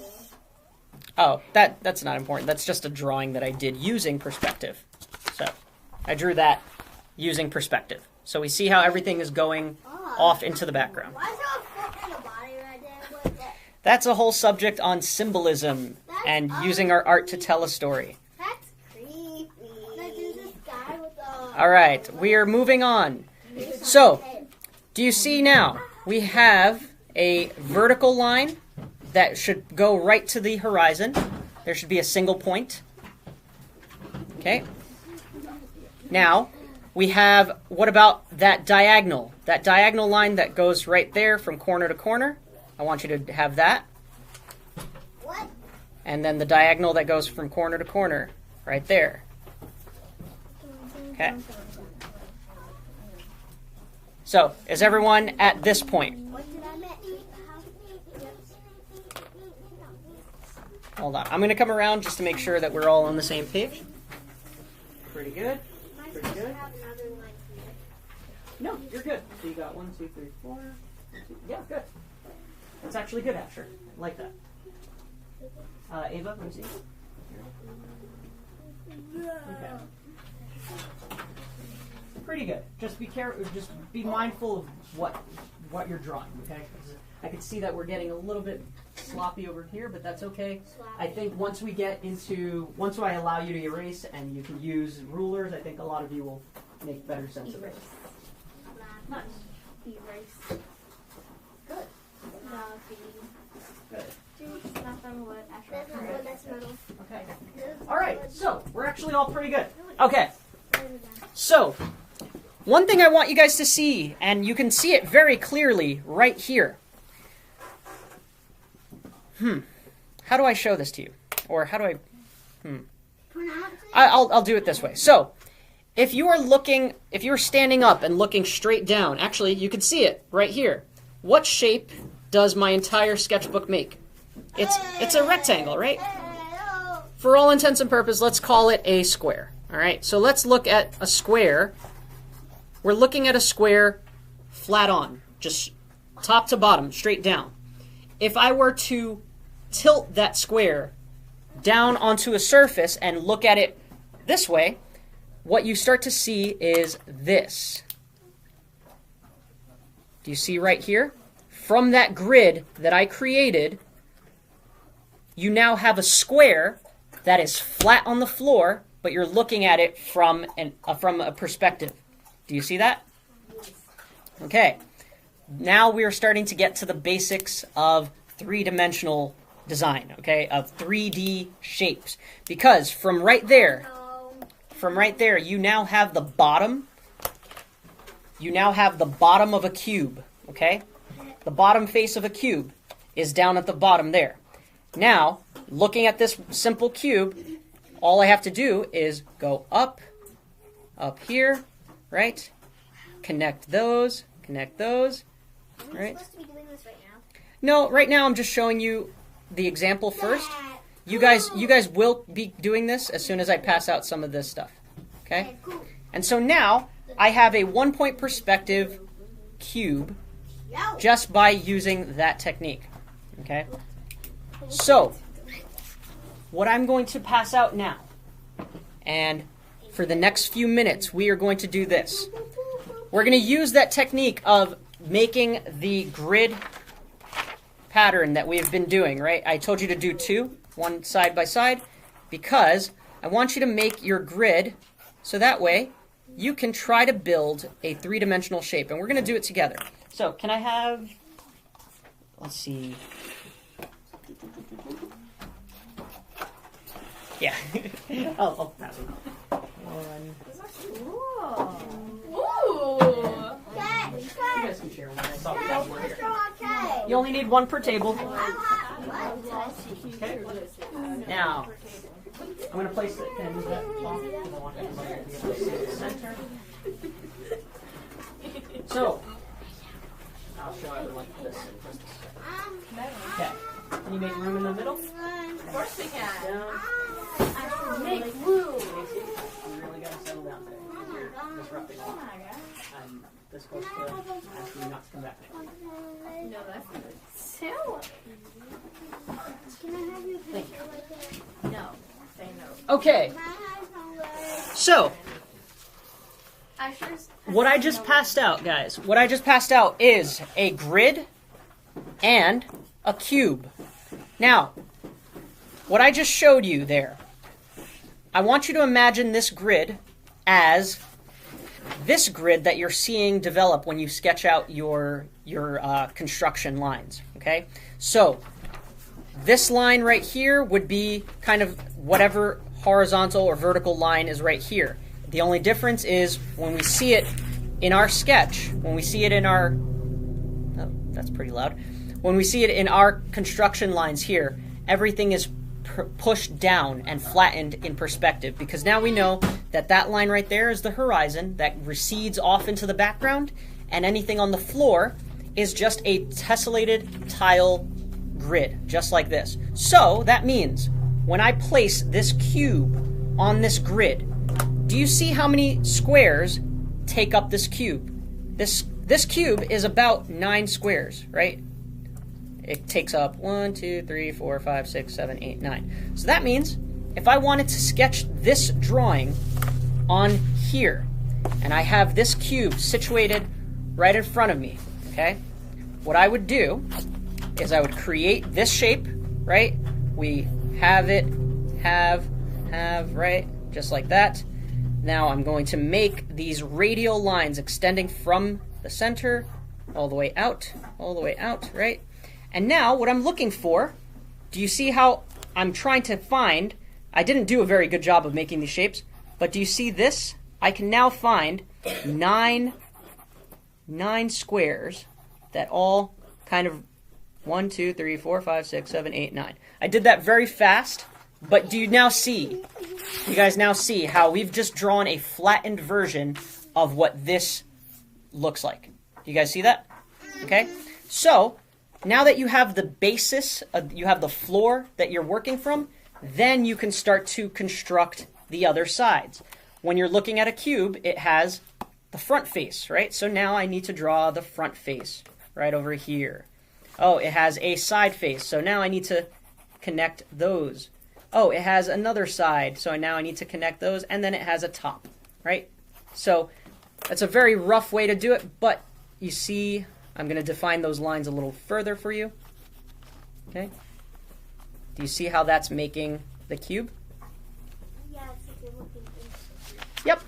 S1: Oh, that's not important. That's just a drawing that I did using perspective. So I drew that using perspective. So we see how everything is going off into the background.
S4: Why is there a foot and a body right there? What is that?
S1: That's a whole subject on symbolism and using our art to tell a story.
S4: That's creepy. Like, there's this guy with a...
S1: All right, we are moving on. So, do you see now? We have a vertical line that should go right to the horizon. There should be a single point. Okay. Now, we have, what about that diagonal? That diagonal line that goes right there from corner to corner. I want you to have that.
S4: What?
S1: And then the diagonal that goes from corner to corner, right there. Okay. So, is everyone at this point?
S4: What did I miss?
S1: Hold on. I'm going to come around just to make sure that we're all on the same page. Pretty good. Pretty good. No, you're good. So you got 1, 2, 3, 4. 2. Yeah, good. That's actually good, Asher. I like that. Ava, let me see. Okay. Pretty good. Just be careful. Just be mindful of what you're drawing. Okay. I can see that we're getting a little bit sloppy over here, but that's okay. I think once I allow you to erase and you can use rulers, I think a lot of you will make better sense of it. Nice.
S2: Erase.
S1: Good.
S2: No,
S1: Good.
S2: nothing would actually.
S4: That's not wood, that's metal.
S1: Okay. All right. So we're actually all pretty good. Okay. So one thing I want you guys to see, and you can see it very clearly right here. How do I show this to you? Or how do I... I'll do it this way. So, if you are standing up and looking straight down, actually, you can see it right here. what shape does my entire sketchbook make? It's a rectangle, right? For all intents and purposes, let's call it a square. All right, so let's look at a square. We're looking at a square flat on, just top to bottom, straight down. If I were to tilt that square down onto a surface and look at it this way, what you start to see is this. Do you see right here? From that grid that I created, you now have a square that is flat on the floor, but you're looking at it from a perspective. Do you see that? Okay. Now we are starting to get to the basics of three-dimensional design, okay, of 3D shapes. Because from right there, you now have the bottom. You now have the bottom of a cube, okay? The bottom face of a cube is down at the bottom there. Now, looking at this simple cube, all I have to do is go up here, right? Connect those, right?
S4: Supposed to be doing this right now.
S1: No, right now I'm just showing you the example first. You guys will be doing this as soon as I pass out some of this stuff, okay? And so now I have a 1-point perspective cube just by using that technique, okay? So, what I'm going to pass out now, and for the next few minutes, we are going to do this. We're going to use that technique of making the grid pattern that we have been doing, right? I told you to do two, one side by side, because I want you to make your grid so that way you can try to build a three-dimensional shape, and we're going to do it together. So, can I have, let's see. Yeah. I'll pass it. One.
S6: Ooh!
S1: You guys can share one. I saw that one here.
S4: Mr. Hawk,
S1: You only need one per table.
S4: okay.
S1: Okay. Now, I'm going to place it and move that off because I want everybody to be able to see the center. So, I'll show everyone this in just a second. Okay. Can you make room in the middle?
S6: Of course we can.
S1: Down.
S4: Make room.
S1: Casey, you really got to settle down today. You're disrupting a lot. I'm this close to asking you not to come back.
S6: No, that's good.
S2: So,
S4: Can I have your
S1: Thank you.
S4: picture right there?
S6: No. Say no.
S1: Okay,
S4: Can I have some
S1: so
S6: I sure.
S1: what I just passed out, guys, what I just passed out is a grid and a cube. Now, what I just showed you there, I want you to imagine this grid as this grid that you're seeing develop when you sketch out your construction lines, okay? So, this line right here would be kind of whatever horizontal or vertical line is right here. The only difference is when we see it in our sketch, when we see it in our, oh, that's pretty loud. When we see it in our construction lines here, everything is pushed down and flattened in perspective because now we know that that line right there is the horizon that recedes off into the background, and anything on the floor is just a tessellated tile grid, just like this. So that means when I place this cube on this grid, do you see how many squares take up this cube? This cube is about 9 squares, right? It takes up 1, 2, 3, 4, 5, 6, 7, 8, 9. So that means if I wanted to sketch this drawing on here, and I have this cube situated right in front of me, okay? What I would do is I would create this shape, right? We have it, have, right? Just like that. Now I'm going to make these radial lines extending from the center all the way out, right? And now what I'm looking for, do you see how I'm trying to find, I didn't do a very good job of making these shapes, but do you see this? I can now find nine squares that all kind of 1, 2, 3, 4, 5, 6, 7, 8, 9. I did that very fast, but do you now see, you guys now see how we've just drawn a flattened version of what this looks like. Do you guys see that? Okay? So now that you have the basis, you have the floor that you're working from, then you can start to construct the other sides. When you're looking at a cube, it has the front face, right? So now I need to draw the front face right over here. Oh, it has a side face, so now I need to connect those. Oh, it has another side, so now I need to connect those, and then it has a top, right? So that's a very rough way to do it, but you see, I'm going to define those lines a little further for you. Okay? Do you see how that's making the cube?
S4: Yeah, it's like you're looking into.
S1: Yep.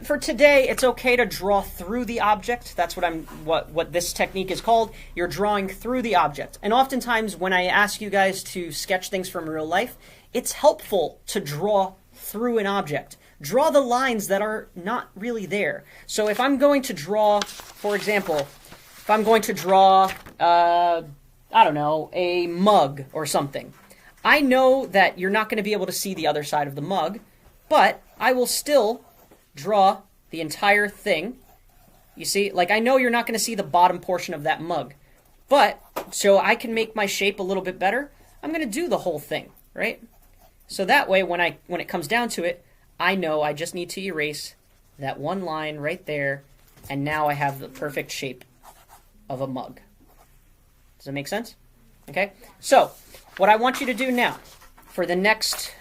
S1: For today, it's okay to draw through the object. That's what this technique is called. You're drawing through the object. And oftentimes when I ask you guys to sketch things from real life, it's helpful to draw through an object. Draw the lines that are not really there. So if I'm going to draw, for example, if I'm going to draw, I don't know, a mug or something, I know that you're not going to be able to see the other side of the mug, but I will still draw the entire thing. You see, like I know you're not going to see the bottom portion of that mug, but so I can make my shape a little bit better, I'm going to do the whole thing, right? So that way when it comes down to it, I know I just need to erase that one line right there, and now I have the perfect shape of a mug. Does that make sense? Okay? So, what I want you to do now for the next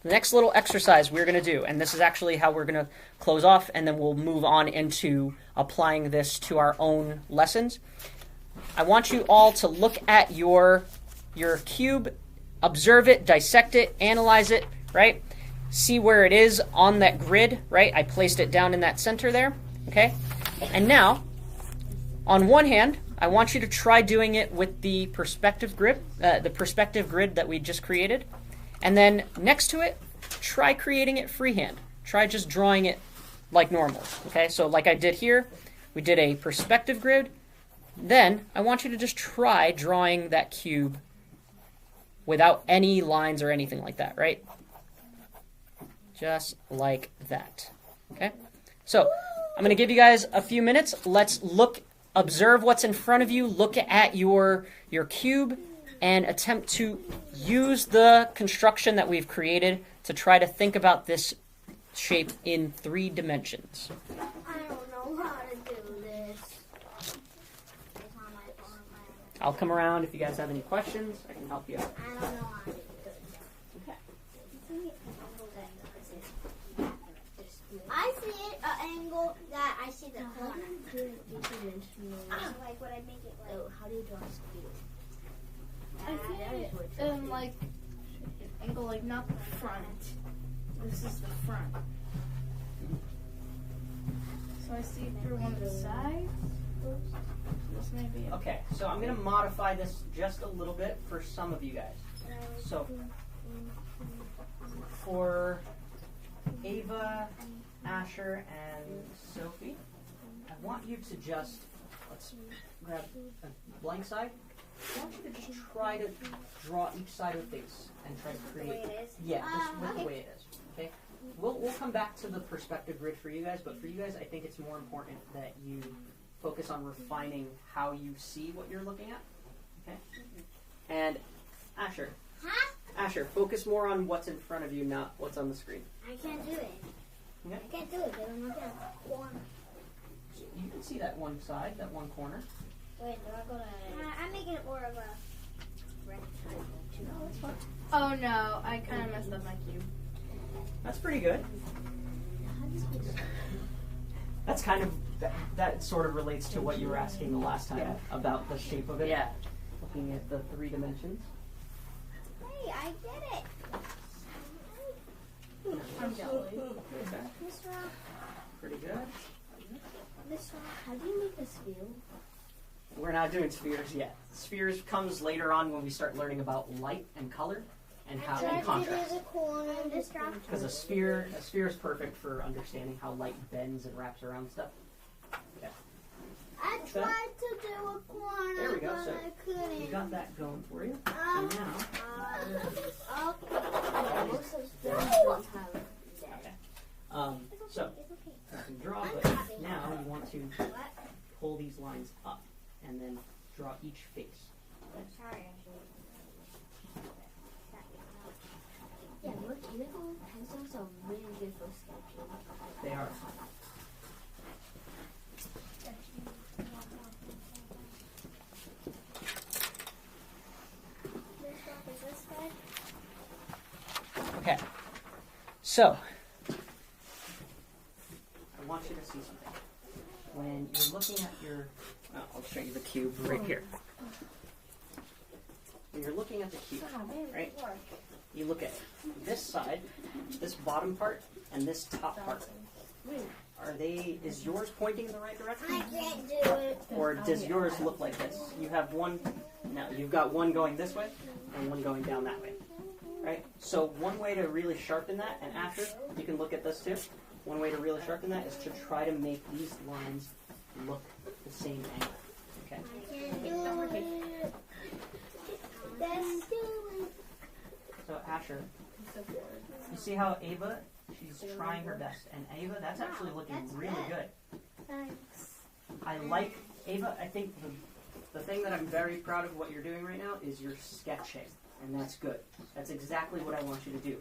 S1: little exercise we're going to do, and this is actually how we're going to close off, and then we'll move on into applying this to our own lessons. I want you all to look at your cube, observe it, dissect it, analyze it, right? See where it is on that grid, right? I placed it down in that center there, okay? And now, on one hand, I want you to try doing it with the perspective grid that we just created. And then next to it, try creating it freehand. Try just drawing it like normal, okay? So like I did here, we did a perspective grid. Then I want you to just try drawing that cube without any lines or anything like that, right? Just like that, okay? So I'm going to give you guys a few minutes. Let's observe what's in front of you, look at your cube, and attempt to use the construction that we've created to try to think about this shape in 3 dimensions.
S4: I don't know how to do this. It's on my phone.
S1: I'll come around if you guys have any questions. I can help you out.
S4: I don't know how to do it.
S1: Okay.
S4: I see an angle that I see the corner. Like what I make it like.
S3: Oh, how do you draw a spear?
S2: I see it like angle, like not the front. This is the front. So I see through one of the sides. This may be it.
S1: Okay, so I'm going to modify this just a little bit for some of you guys. So for Ava, Asher, and Sophie, I want you to just, let's grab a blank side. I want you to just try to draw each side of the face and try to create.
S4: The way it is?
S1: Yeah, just with
S4: okay.
S1: the way it is. Okay. We'll come back to the perspective grid for you guys, but for you guys, I think it's more important that you focus on refining how you see what you're looking at. Okay. And Asher.
S4: Huh?
S1: Asher, focus more on what's in front of you, not what's on the screen.
S4: I can't do it.
S1: Okay.
S4: I can't do it because I'm looking at the corner.
S1: You can see that one side, that one corner.
S4: Wait, do I go to... I'm making it more of a rectangle.
S1: No, that's fine.
S2: Oh no, I kind of messed up my cube.
S1: That's pretty good. That's kind of, that sort of relates to what you were asking the last time about the shape of it.
S3: Yeah.
S1: Looking at the 3 dimensions.
S4: Hey, I did it.
S2: I'm jelly.
S1: Okay.
S4: Mr. Hawk,
S1: Pretty good.
S4: Mr. Hawk, how do you make a sphere?
S1: We're not doing spheres yet. Spheres comes later on when we start learning about light and color and how and contrast.
S4: the corner of this drop.
S1: Because a sphere is perfect for understanding how light bends and wraps around stuff. Okay.
S4: I tried to do a corner,
S1: There we go.
S4: but
S1: So
S4: I couldn't.
S1: you got that going for you. And now, so you can draw, but now you want to pull these lines up and then draw each face.
S4: Yeah, mechanical pencils are really good for sketching.
S1: They are. Okay. So, I want you to see something. When you're looking at your, I'll show you the cube right here. When you're looking at the cube, right? You look at this side, this bottom part, and this top part. Is yours pointing in the right direction?
S4: I can't do it.
S1: Or does yours look like this? You have one, no, you've got one going this way and one going down that way. Right? So one way to really sharpen that, and after, you can look at this too. One way to really sharpen that is to try to make these lines look the same angle. Okay? So Asher, you see how Ava, she's trying her best. And Ava, that's actually looking really good.
S2: Thanks.
S1: I like, Ava, I think the thing that I'm very proud of what you're doing right now is you're sketching. And that's good. That's exactly what I want you to do.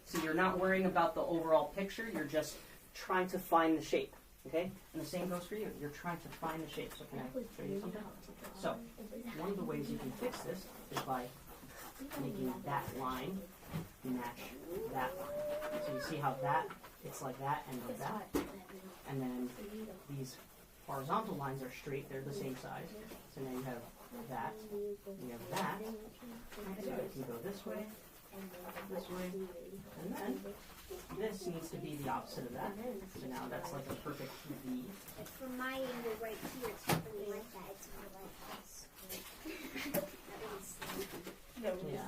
S1: So you're not worrying about the overall picture, you're just trying to find the shape. Okay? And the same goes for you. You're trying to find the shape. So can I show you something? So, one of the ways you can fix this is by making that line match that line. So you see how that, it's like that and like that. And then these horizontal lines are straight, they're the same size. So now you have that, you have that. So it can go this way, and then this needs to be the opposite of that. So now that's like a perfect V.
S4: From my angle right here, it's not really like that. It's more like this.
S1: Yeah.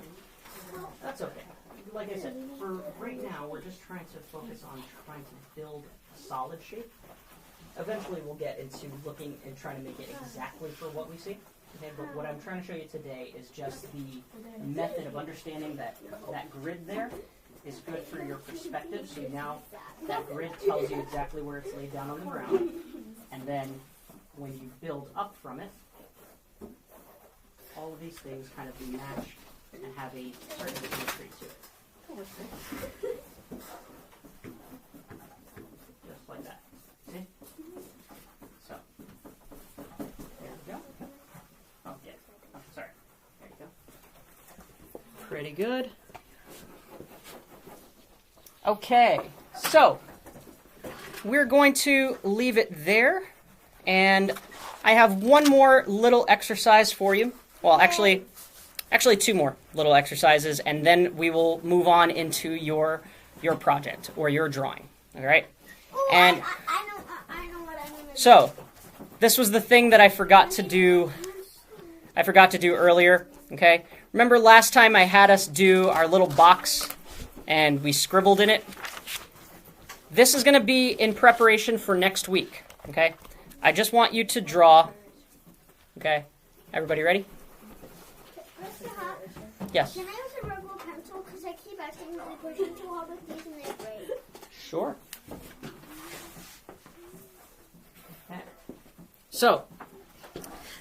S1: That's okay. Like I said, for right now, we're just trying to focus on trying to build a solid shape. Eventually, we'll get into looking and trying to make it exactly for what we see. Okay, but what I'm trying to show you today is just the method of understanding that that grid there is good for your perspective. So now that grid tells you exactly where it's laid down on the ground. And then when you build up from it, all of these things kind of match and have a certain symmetry to it. Just like that. See? So, there we go. Oh, yeah. Oh, sorry. There you go. Pretty good. Okay, so we're going to leave it there, and I have one more little exercise for you. Well, actually two more little exercises, and then we will move on into your project or your drawing. All right? And
S4: I know what I'm gonna do.
S1: so this was the thing that I forgot to do. Earlier. Okay. Remember last time I had us do our little box, and we scribbled in it. This is going to be in preparation for next week. Okay. I just want you to draw. Okay. Everybody ready?
S4: Mr.Hawk,
S1: Yes.
S4: can I use a rubber pencil? Because I keep accidentally pushing too hard with these and they break.
S1: Sure. Okay. So,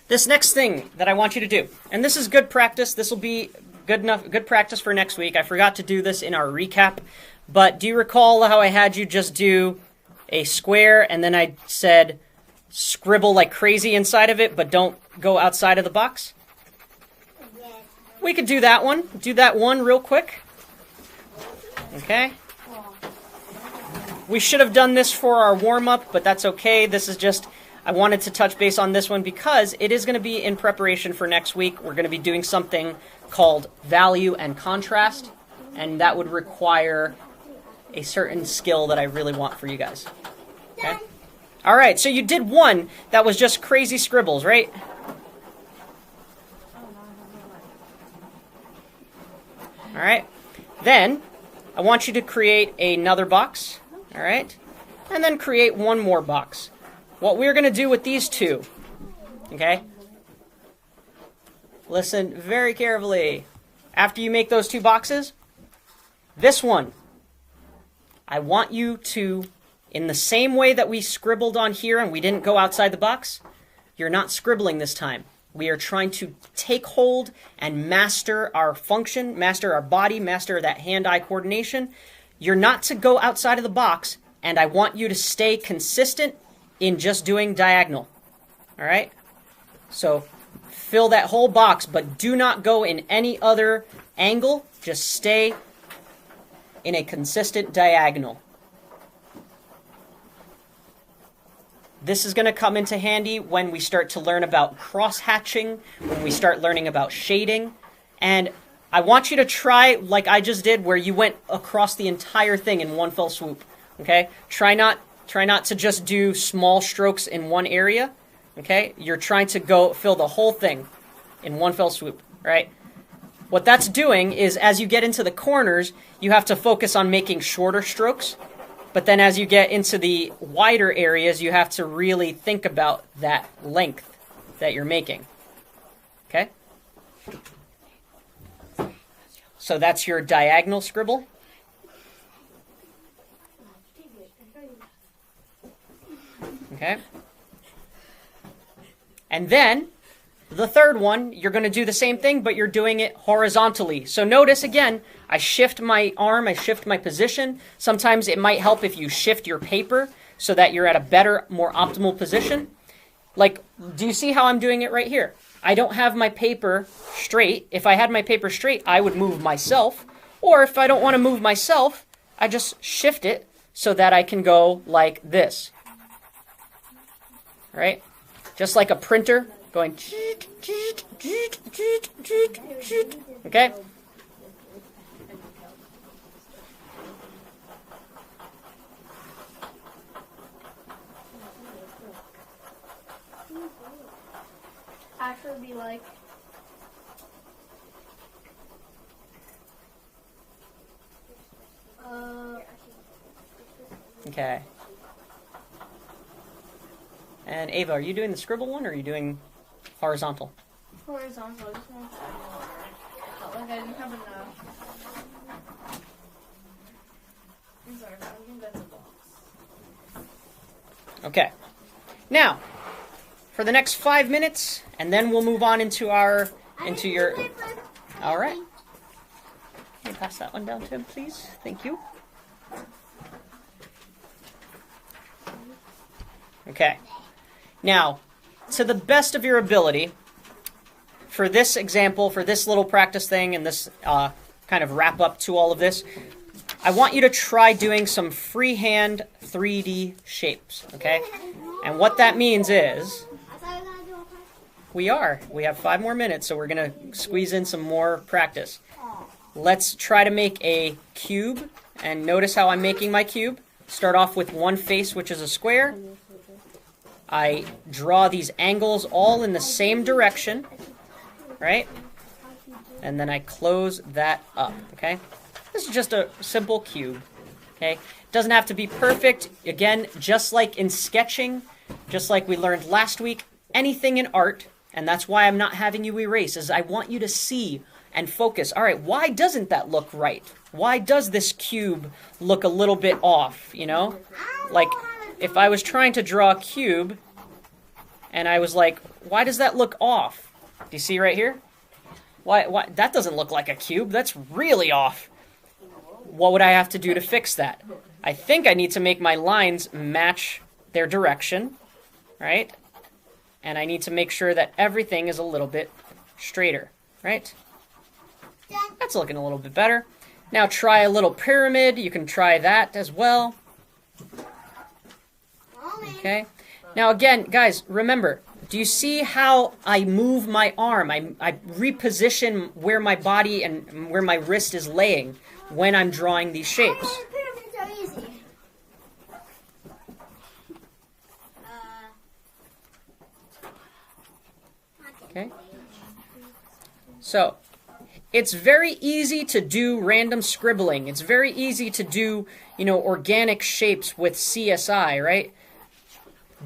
S1: this next thing that I want you to do, and this is good practice. This will be good practice for next week. I forgot to do this in our recap, but do you recall how I had you just do a square and then I said scribble like crazy inside of it, but don't go outside of the box?
S4: Yes.
S1: We could do that one. Do that one real quick. Okay. We should have done this for our warm-up, but that's okay. This is just, I wanted to touch base on this one because it is going to be in preparation for next week. We're going to be doing something called value and contrast, and that would require a certain skill that I really want for you guys. Okay? All right, so you did one that was just crazy scribbles, right? All right. Then I want you to create another box. All right. And then create one more box. What we're going to do with these two, okay? Listen very carefully. After you make those two boxes, this one, I want you to, in the same way that we scribbled on here and we didn't go outside the box, you're not scribbling this time. We are trying to take hold and master our function, master our body, master that hand-eye coordination. You're not to go outside of the box, and I want you to stay consistent in just doing diagonal. All right? So fill that whole box, but do not go in any other angle. Just stay in a consistent diagonal. This is going to come into handy when we start to learn about cross-hatching, when we start learning about shading. And I want you to try, like I just did, where you went across the entire thing in one fell swoop. Okay? Try not to just do small strokes in one area. Okay? You're trying to go fill the whole thing in one fell swoop, right? What that's doing is as you get into the corners, you have to focus on making shorter strokes. But then as you get into the wider areas, you have to really think about that length that you're making. Okay? So that's your diagonal scribble. Okay? And then the third one, you're going to do the same thing, but you're doing it horizontally. So notice, again, I shift my arm, I shift my position. Sometimes it might help if you shift your paper so that you're at a better, more optimal position. Like, do you see how I'm doing it right here? I don't have my paper straight. If I had my paper straight, I would move myself. Or if I don't want to move myself, I just shift it so that I can go like this. Right? Just like a printer going. Okay?
S2: After be like.
S1: Okay. And Ava, are you doing the scribble one or are you doing horizontal?
S2: Horizontal. I just want to felt like I didn't have enough. I'm sorry, but I think that's a box.
S1: Okay. Now, for the next 5 minutes, and then we'll move on into your. All right. Can you pass that one down to him, please? Thank you. Okay. Now, to the best of your ability, for this example, for this little practice thing, and this kind of wrap up to all of this, I want you to try doing some freehand 3D shapes, okay? And what that means is, we have 5 more minutes, so we're going to squeeze in some more practice. Let's try to make a cube, and notice how I'm making my cube. Start off with one face, which is a square. I draw these angles all in the same direction, right? And then I close that up, okay? This is just a simple cube, okay? Doesn't have to be perfect. Again, just like in sketching, just like we learned last week, anything in art, and that's why I'm not having you erase, is I want you to see and focus. All right, why doesn't that look right? Why does this cube look a little bit off, you know? Like, if I was trying to draw a cube, and I was like, why does that look off? Do you see right here? Why? That doesn't look like a cube. That's really off. What would I have to do to fix that? I think I need to make my lines match their direction, right? And I need to make sure that everything is a little bit straighter, right? That's looking a little bit better. Now try a little pyramid. You can try that as well. Okay. Now again, guys, remember, do you see how I move my arm? I reposition where my body and where my wrist is laying when I'm drawing these shapes.
S4: Pyramids are easy.
S1: Okay. So, it's very easy to do random scribbling. It's very easy to do, organic shapes with CSI, right?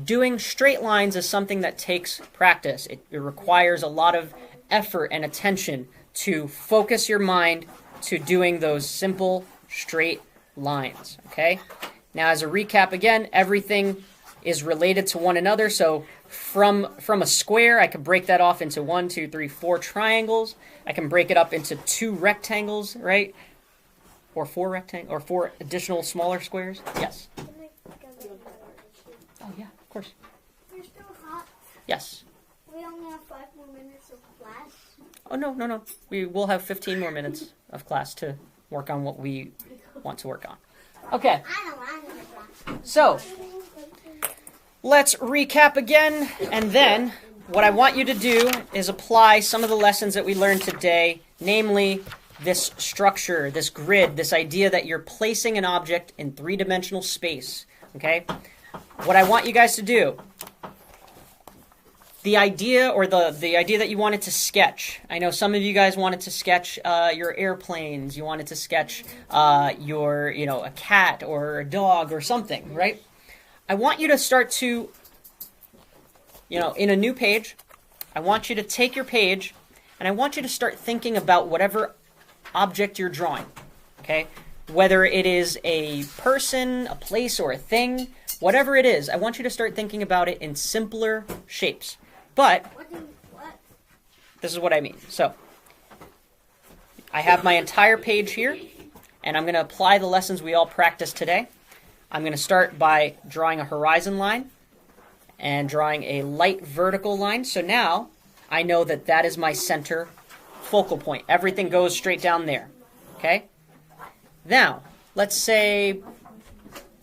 S1: Doing straight lines is something that takes practice. It requires a lot of effort and attention to focus your mind to doing those simple straight lines, okay? Now, as a recap again, everything is related to one another. So from a square, I can break that off into 1, 2, 3, 4 triangles. I can break it up into 2 rectangles, right? Or 4 or 4 additional smaller squares. Yes. Oh yeah, of course.
S4: You're still hot.
S1: Yes.
S4: We only have 5 more minutes of class.
S1: Oh no. We will have 15 more minutes of class to work on what we want to work on. Okay.
S4: I know I'm gonna class.
S1: So let's recap again, and then what I want you to do is apply some of the lessons that we learned today, namely this structure, this grid, this idea that you're placing an object in 3-dimensional space, okay? What I want you guys to do, the idea that you wanted to sketch. I know some of you guys wanted to sketch your airplanes, you wanted to sketch a cat or a dog or something, right? I want you to start to, in a new page, I want you to take your page and I want you to start thinking about whatever object you're drawing, okay? Whether it is a person, a place, or a thing, whatever it is, I want you to start thinking about it in simpler shapes. But this is what I mean. So I have my entire page here, and I'm going to apply the lessons we all practiced today. I'm going to start by drawing a horizon line and drawing a light vertical line. So now I know that that is my center focal point. Everything goes straight down there. Okay? Now, let's say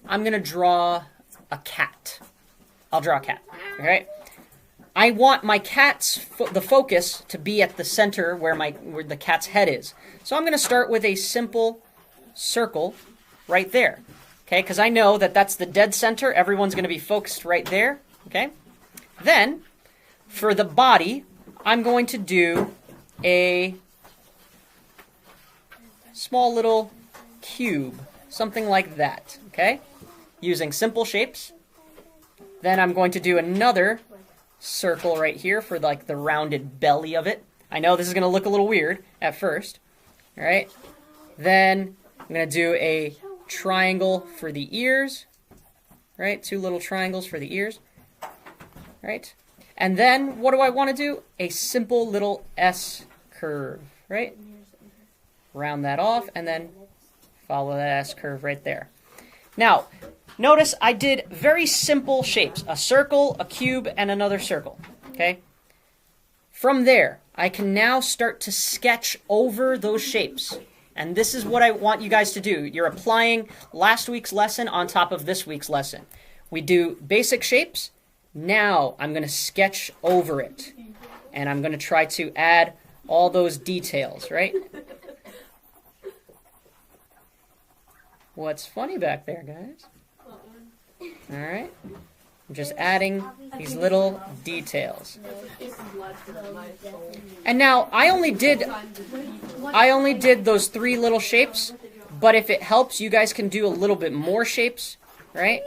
S1: I'm going to draw a cat. I'll draw a cat. All right? I want my cat's the focus to be at the center where the cat's head is. So I'm going to start with a simple circle right there. Okay? Because I know that that's the dead center. Everyone's going to be focused right there. Okay? Then, for the body, I'm going to do a small little cube, something like that, okay? Using simple shapes. Then I'm going to do another circle right here for like the rounded belly of it. I know this is going to look a little weird at first, all right? Then I'm going to do a triangle for the ears, right? 2 little triangles for the ears, right? And then what do I want to do? A simple little S curve, right? Round that off and then follow that S curve right there. Now, notice I did very simple shapes. A circle, a cube, and another circle, okay? From there, I can now start to sketch over those shapes. And this is what I want you guys to do. You're applying last week's lesson on top of this week's lesson. We do basic shapes. Now I'm going to sketch over it. And I'm going to try to add all those details, right? What's funny back there, guys? All right. I'm just adding these little details. And now I only did those 3 little shapes, but if it helps, you guys can do a little bit more shapes, right?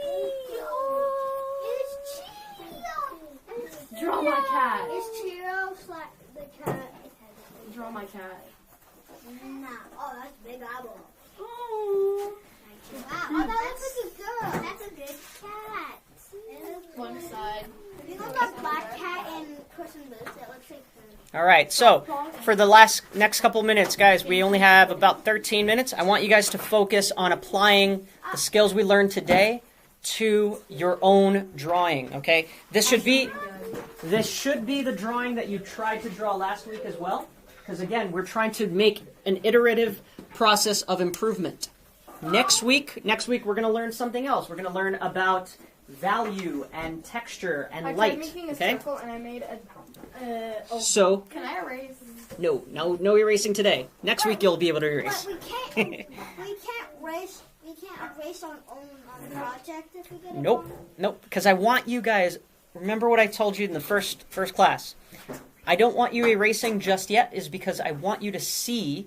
S2: Draw my cat.
S4: It's Cheetos like the cat.
S2: Draw my cat.
S4: Nah. Oh, that's Big Apple. Oh. Wow. Oh, that looks like a girl. That's a good cat.
S6: One side.
S4: You know that black cat in Puss in Boots? It looks like her.
S1: All right, so for the next couple minutes, guys, we only have about 13 minutes. I want you guys to focus on applying the skills we learned today to your own drawing, okay? This should be the drawing that you tried to draw last week as well, because again, we're trying to make an iterative process of improvement. Next week we're going to learn something else. We're going to learn about value and texture and light.
S5: I tried making a circle and I made
S1: So
S5: can I erase?
S1: No erasing today. Next week you'll be able to erase.
S4: But we can't erase on project if we get it
S1: Nope, because I want you guys. Remember what I told you in the first class. I don't want you erasing just yet, is because I want you to see,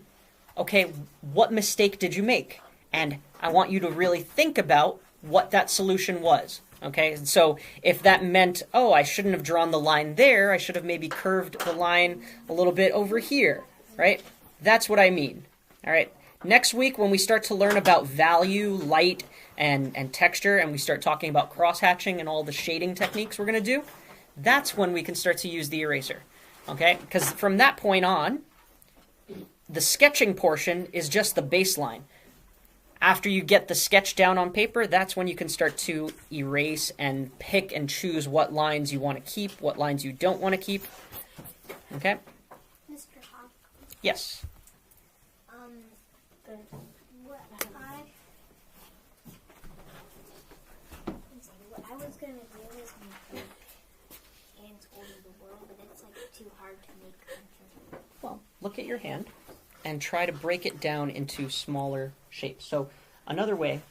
S1: okay, what mistake did you make, and I want you to really think about what that solution was. Okay, and so if that meant, oh, I shouldn't have drawn the line there, I should have maybe curved the line a little bit over here, right? That's what I mean. All right. Next week, when we start to learn about value, light, and texture, and we start talking about cross-hatching and all the shading techniques we're going to do, that's when we can start to use the eraser. Okay? Because from that point on, the sketching portion is just the baseline. After you get the sketch down on paper, that's when you can start to erase and pick and choose what lines you want to keep, what lines you don't want to keep. Okay?
S4: Mr. Hawk,
S1: Yes.
S4: what I was gonna do is make hands over the world, but it's like too hard to make country.
S1: Well, look at your hand and try to break it down into smaller shapes. So another way,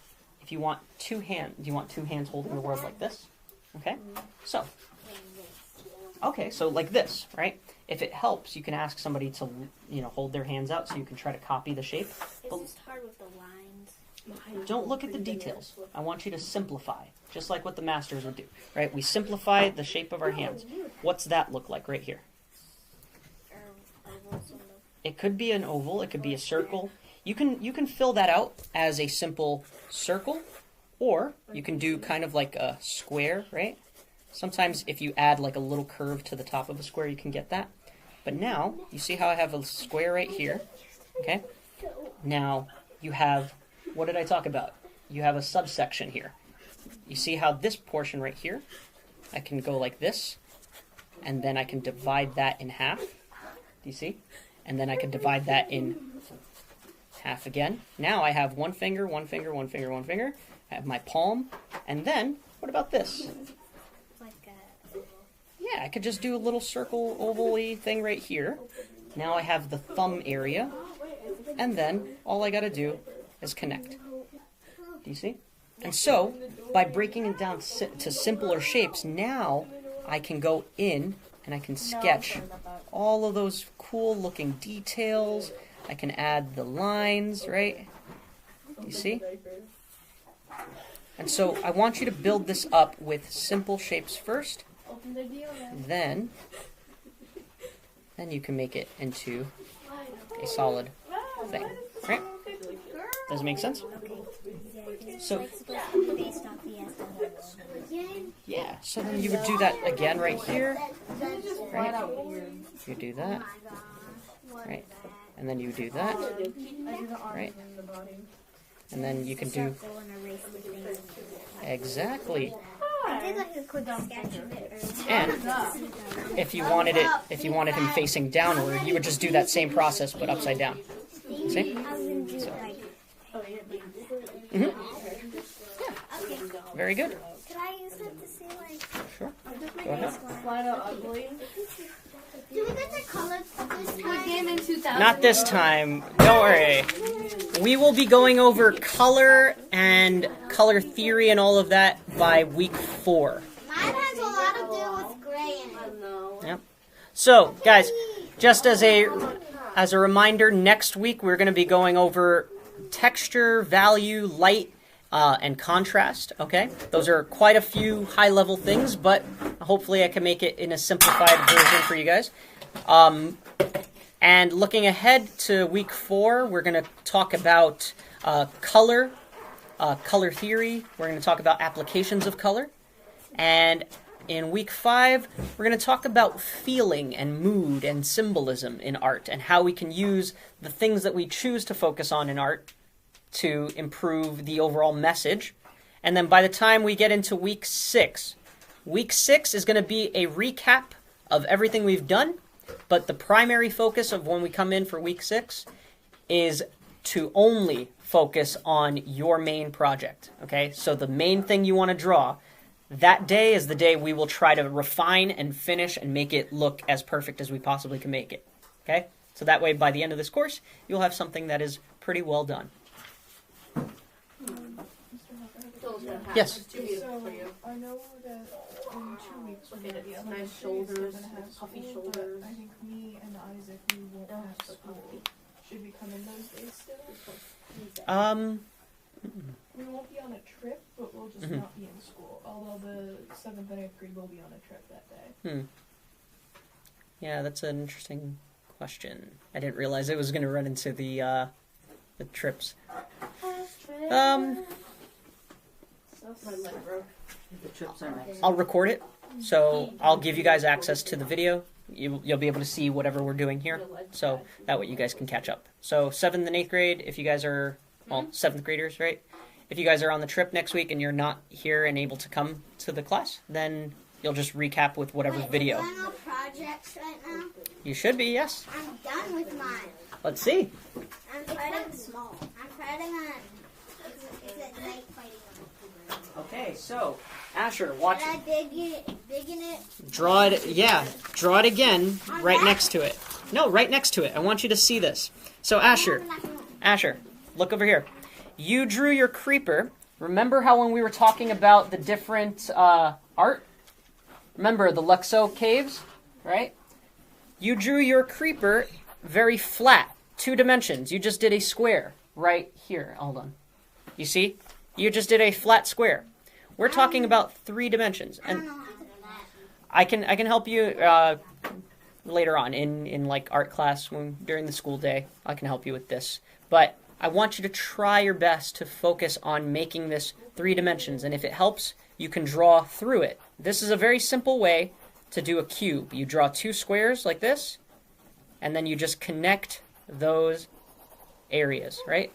S1: if you want two hands, do you want two hands holding the world like this? Okay? So, okay, so like this, right? If it helps, you can ask somebody to, hold their hands out so you can try to copy the shape.
S4: It's just hard with the lines.
S1: Don't look at the details. I want you to simplify, just like what the masters would do, right? We simplify the shape of our hands. What's that look like right here? It could be an oval, it could be a circle. You can fill that out as a simple circle, or you can do kind of like a square, right? Sometimes if you add like a little curve to the top of a square, you can get that. But now, you see how I have a square right here, okay? Now, you have, what did I talk about? You have a subsection here. You see how this portion right here, I can go like this, and then I can divide that in half. Do you see? And then I can divide that in half again. Now I have one finger, one finger, one finger, one finger. I have my palm. And then, what about this?
S4: Like
S1: Yeah, I could just do a little circle, oval-y thing right here. Now I have the thumb area. And then, all I gotta do is connect. Do you see? And so, by breaking it down to simpler shapes, now I can go in and I can sketch all of those cool looking details. I can add the lines, right? Do you see? And so I want you to build this up with simple shapes first. Then you can make it into a solid thing, right? Does it make sense? So, yeah, so then you would do that again right here, right? You do that, right? And then you do that, right? And then you can do exactly. And if you wanted him facing downward, you would just do that same process but upside down. See? So. Mm-hmm. Yeah. Very good.
S4: Could I use that to see like?
S1: Sure. Go ahead.
S4: Do we get the colors this time?
S5: In 2000.
S1: Not this time. Don't worry. We will be going over color and color theory and all of that by week 4.
S4: Mine has a lot to do with gray in it.
S1: Yep. So, guys, just as a reminder, next week we're going to be going over texture, value, light, and contrast. Okay, those are quite a few high-level things, but hopefully I can make it in a simplified version for you guys. And looking ahead to week 4, we're going to talk about color theory. We're going to talk about applications of color. And in week 5, we're going to talk about feeling and mood and symbolism in art and how we can use the things that we choose to focus on in art to improve the overall message. And then by the time we get into week 6 is going to be a recap of everything we've done, but the primary focus of when we come in for week 6 is to only focus on your main project, okay? So the main thing you want to draw, that day is the day we will try to refine and finish and make it look as perfect as we possibly can make it, okay? So that way, by the end of this course, you'll have something that is pretty well done. Yes?
S6: So, I know that in 2 weeks we're going to be on
S3: Nice shoulders,
S6: puffy
S3: puffy
S6: shoulders.
S3: shoulders.
S6: I think me and Isaac, we won't have school. Should we come in those days still? We won't be on a trip, but we'll just not be in school. Although the 7th and 8th grade will be on a trip that day.
S1: Yeah, that's an interesting question. I didn't realize it was going to run into the trips.
S3: The trips are next.
S1: I'll record it, so I'll give you guys access to the video. You'll be able to see whatever we're doing here, so that way you guys can catch up. So 7th and 8th grade, if you guys are, well, 7th graders, right? If you guys are on the trip next week and you're not here and able to come to the class, then you'll just recap with whatever video.
S4: We're doing all projects right now.
S1: You should be, yes.
S4: I'm done with mine.
S1: Let's see.
S4: I'm fighting small. I'm fighting on. Is it night fighting on?
S1: Okay, so Asher, watch.
S4: Should I big in it?
S1: Draw it. Yeah, draw it again, right next to it. No, right next to it. I want you to see this. So Asher, look over here. You drew your creeper. Remember how when we were talking about the different art? Remember the Luxo caves, right? You drew your creeper very flat, 2 dimensions. You just did a square right here. Hold on. You see? You just did a flat square. We're talking about 3 dimensions. And I can help you later on in like art class during the school day. I can help you with this. But I want you to try your best to focus on making this 3 dimensions. And if it helps, you can draw through it. This is a very simple way to do a cube. You draw 2 squares like this, and then you just connect those areas, right?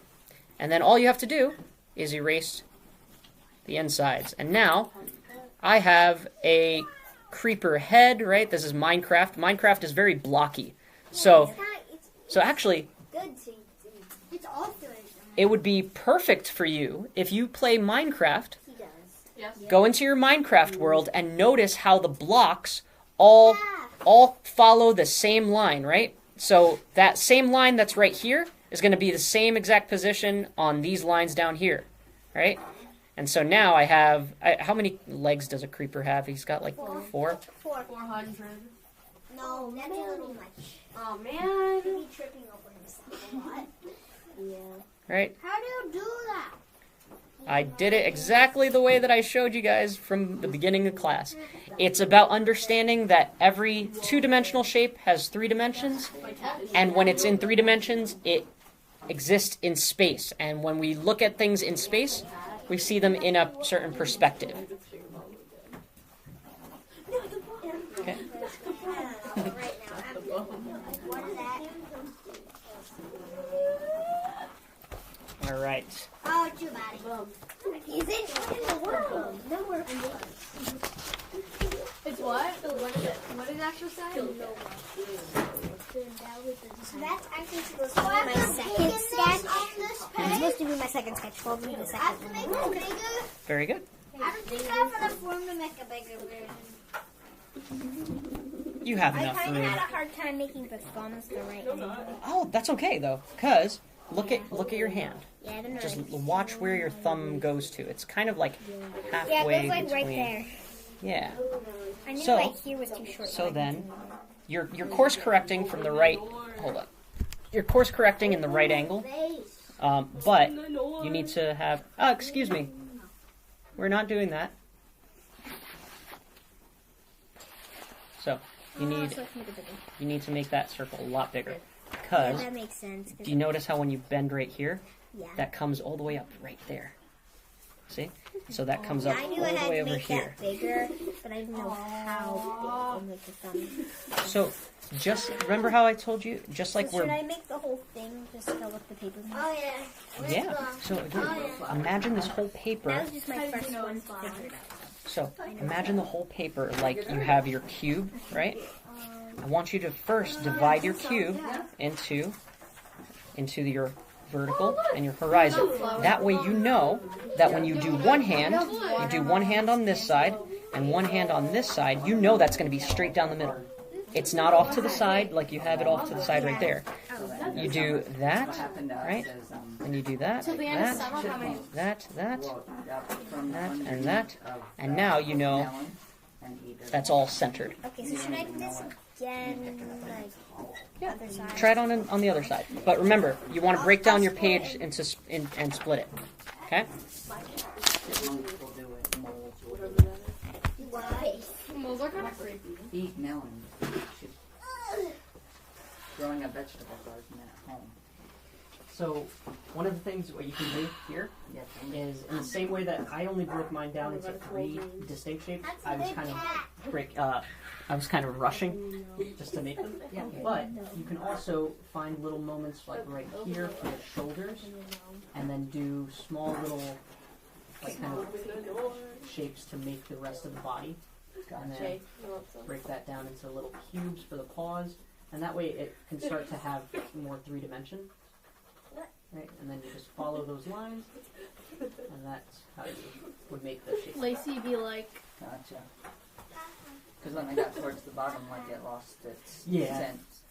S1: And then all you have to do is erase the insides. And now I have a creeper head, right? This is Minecraft. Minecraft is very blocky. So actually,
S4: It's all good.
S1: it would be perfect for you if you play Minecraft.
S4: He does.
S6: Yes.
S1: Go into your Minecraft world and notice how the blocks all follow the same line, right? So that same line that's right here is going to be the same exact position on these lines down here, right? And so now I have, how many legs does a creeper have? He's got like 4?
S6: 400.
S4: No, that's a little much.
S2: Oh man.
S4: He'd be tripping over himself a lot.
S2: Yeah.
S1: Right?
S4: How do you do that?
S1: I did it exactly the way that I showed you guys from the beginning of class. It's about understanding that every 2-dimensional shape has 3 dimensions, and when it's in 3 dimensions, it exists in space. And when we look at things in space, we see them in a certain perspective. Okay.
S4: Right now. What is that?
S1: All right.
S4: Oh, too bad. He's in the world. No, we're in the
S6: It's what? What did Asher say?
S4: So that's actually supposed to be my second sketch. It's supposed to be my second sketch. Well, be the second. I have to make it bigger.
S1: Very good.
S4: I don't think I have enough room to make a bigger version.
S1: You have
S4: I
S1: enough
S4: kind of
S1: room.
S4: had a hard time making the thumbs the right angle.
S1: Oh, that's okay though, because look at your hand.
S4: Yeah, they're
S1: Just
S4: not.
S1: watch where your thumb goes to. It's kind of like halfway
S4: Yeah, it goes like
S1: between.
S4: right there.
S1: Yeah.
S4: I knew
S1: So-
S4: right here was too short.
S1: So then, you're course correcting from the right. Hold on. You're course correcting in the right angle, but you need to have. Oh, excuse me. We're not doing that. So you need to make that circle a lot bigger.
S4: Yeah,
S1: Because
S4: that makes sense.
S1: do you notice how when you bend right here,
S4: Yeah.
S1: that comes all the way up right there? See? So that comes up
S4: I
S1: all
S4: knew
S1: the
S4: I had
S1: way
S4: to
S1: over
S4: make
S1: here.
S4: that bigger, but I didn't know how big to make the thumb.
S1: So just remember how I told you, just like
S4: So should I make the whole thing just fill with the paper?
S2: Oh yeah.
S1: yeah. So again, imagine this whole paper.
S4: That was just my first one to figure it out.
S1: So imagine the whole paper like you have your cube, right? I want you to first divide your cube into your vertical and your horizon. That way you know that when you do one hand, you do one hand on this side and one hand on this side, you know that's going to be straight down the middle. It's not off to the side like you have it off to the side right there. You do that, right? And you do that, that, and that. And now you know that's all centered.
S4: Okay, so should I do this again, like other side?
S1: Try it on the other side. But remember, you want to break down your page and split it. Okay?
S4: Why?
S6: Moles are kind of creepy.
S3: Eat melons. Growing a vegetable garden at home.
S1: So one of the things what you can do here is in the same way that I only broke mine down into 3 distinct shapes. I was kind of rushing just to make them. But you can also find little moments like right here for the shoulders, and then do small little like kind of shapes to make the rest of the body. And then break that down into little cubes for the paws, and that way it can start to have more 3 dimension. Right, and then you just follow those lines, and that's how you would make the shape.
S2: Lacey be like,
S3: Gotcha. Because when I got towards the bottom, like it lost its sense.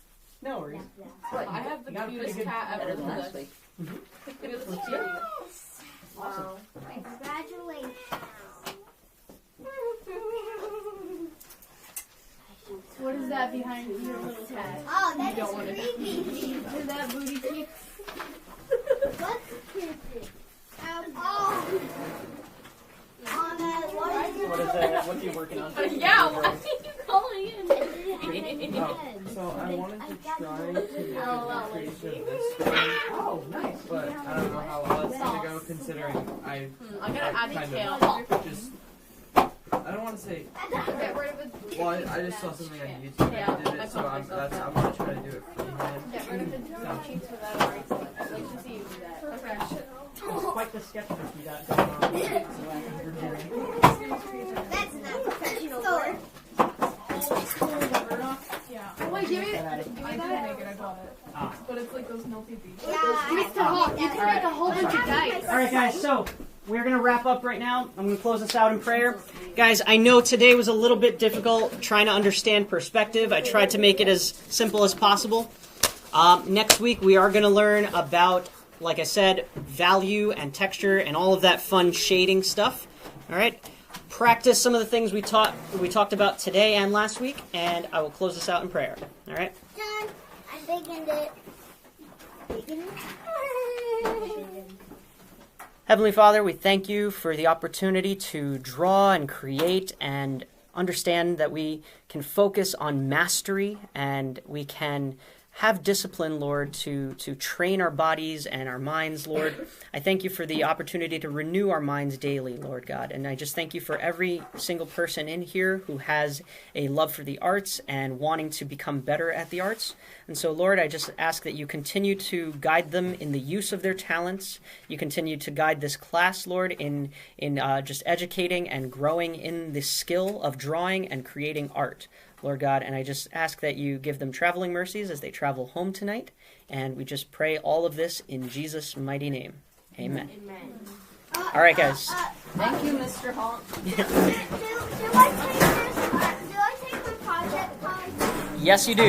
S1: No worries.
S6: I have the
S1: You got a pretty
S6: cutest
S1: good-
S6: cat
S3: Better
S6: ever.
S3: than last week.
S6: It is cute.
S1: Awesome.
S4: Congratulations.
S2: what is that behind your little cat?
S4: Oh,
S2: You
S4: that's
S2: don't want it.
S4: creepy.
S2: Is that booty cheeks?
S4: What's creepy? Oh.
S1: What is that? What are you working on?
S2: Yeah, why are you calling in?
S7: So I wanted to try to do
S2: wow,
S7: the creation of this one,
S1: Oh, nice.
S7: but I don't know how well it's going to go considering I
S2: I'm gonna add
S7: kind
S2: tail.
S7: of just, I don't want to say,
S6: Get rid of it.
S7: well, I just saw something on YouTube and did it, so I'm going to try to do it freehand.
S2: Get rid of the cheeks without a bracelet. I'd like to see you do that.
S6: Okay.
S1: It's quite the sketchbook you got going on.
S4: That's not professional.
S6: Yeah.
S2: Oh, wait, give me
S6: I didn't make it, I bought it.
S1: Ah.
S6: But it's like those melty beads.
S2: Mr.Hawk, you can make a whole bunch of dice.
S1: All right, guys. So we're gonna wrap up right now. I'm gonna close this out in prayer, guys. I know today was a little bit difficult trying to understand perspective. I tried to make it as simple as possible. Next week we are gonna learn about, like I said, value and texture and all of that fun shading stuff. All right. Practice some of the things we talked about today and last week, and I will close this out in prayer. All right.
S4: Done. I thickened it.
S1: Heavenly Father, we thank you for the opportunity to draw and create and understand that we can focus on mastery and we can have discipline, Lord, to train our bodies and our minds, Lord. I thank you for the opportunity to renew our minds daily, Lord God. And I just thank you for every single person in here who has a love for the arts and wanting to become better at the arts. And so, Lord, I just ask that you continue to guide them in the use of their talents. You continue to guide this class, Lord, in just educating and growing in the skill of drawing and creating art, Lord God. And I just ask that you give them traveling mercies as they travel home tonight. And we just pray all of this in Jesus' mighty name. Amen.
S2: Amen.
S1: All right, guys.
S3: Thank you, Mr. Hawk.
S4: Do I take my project card?
S1: Yes, you do.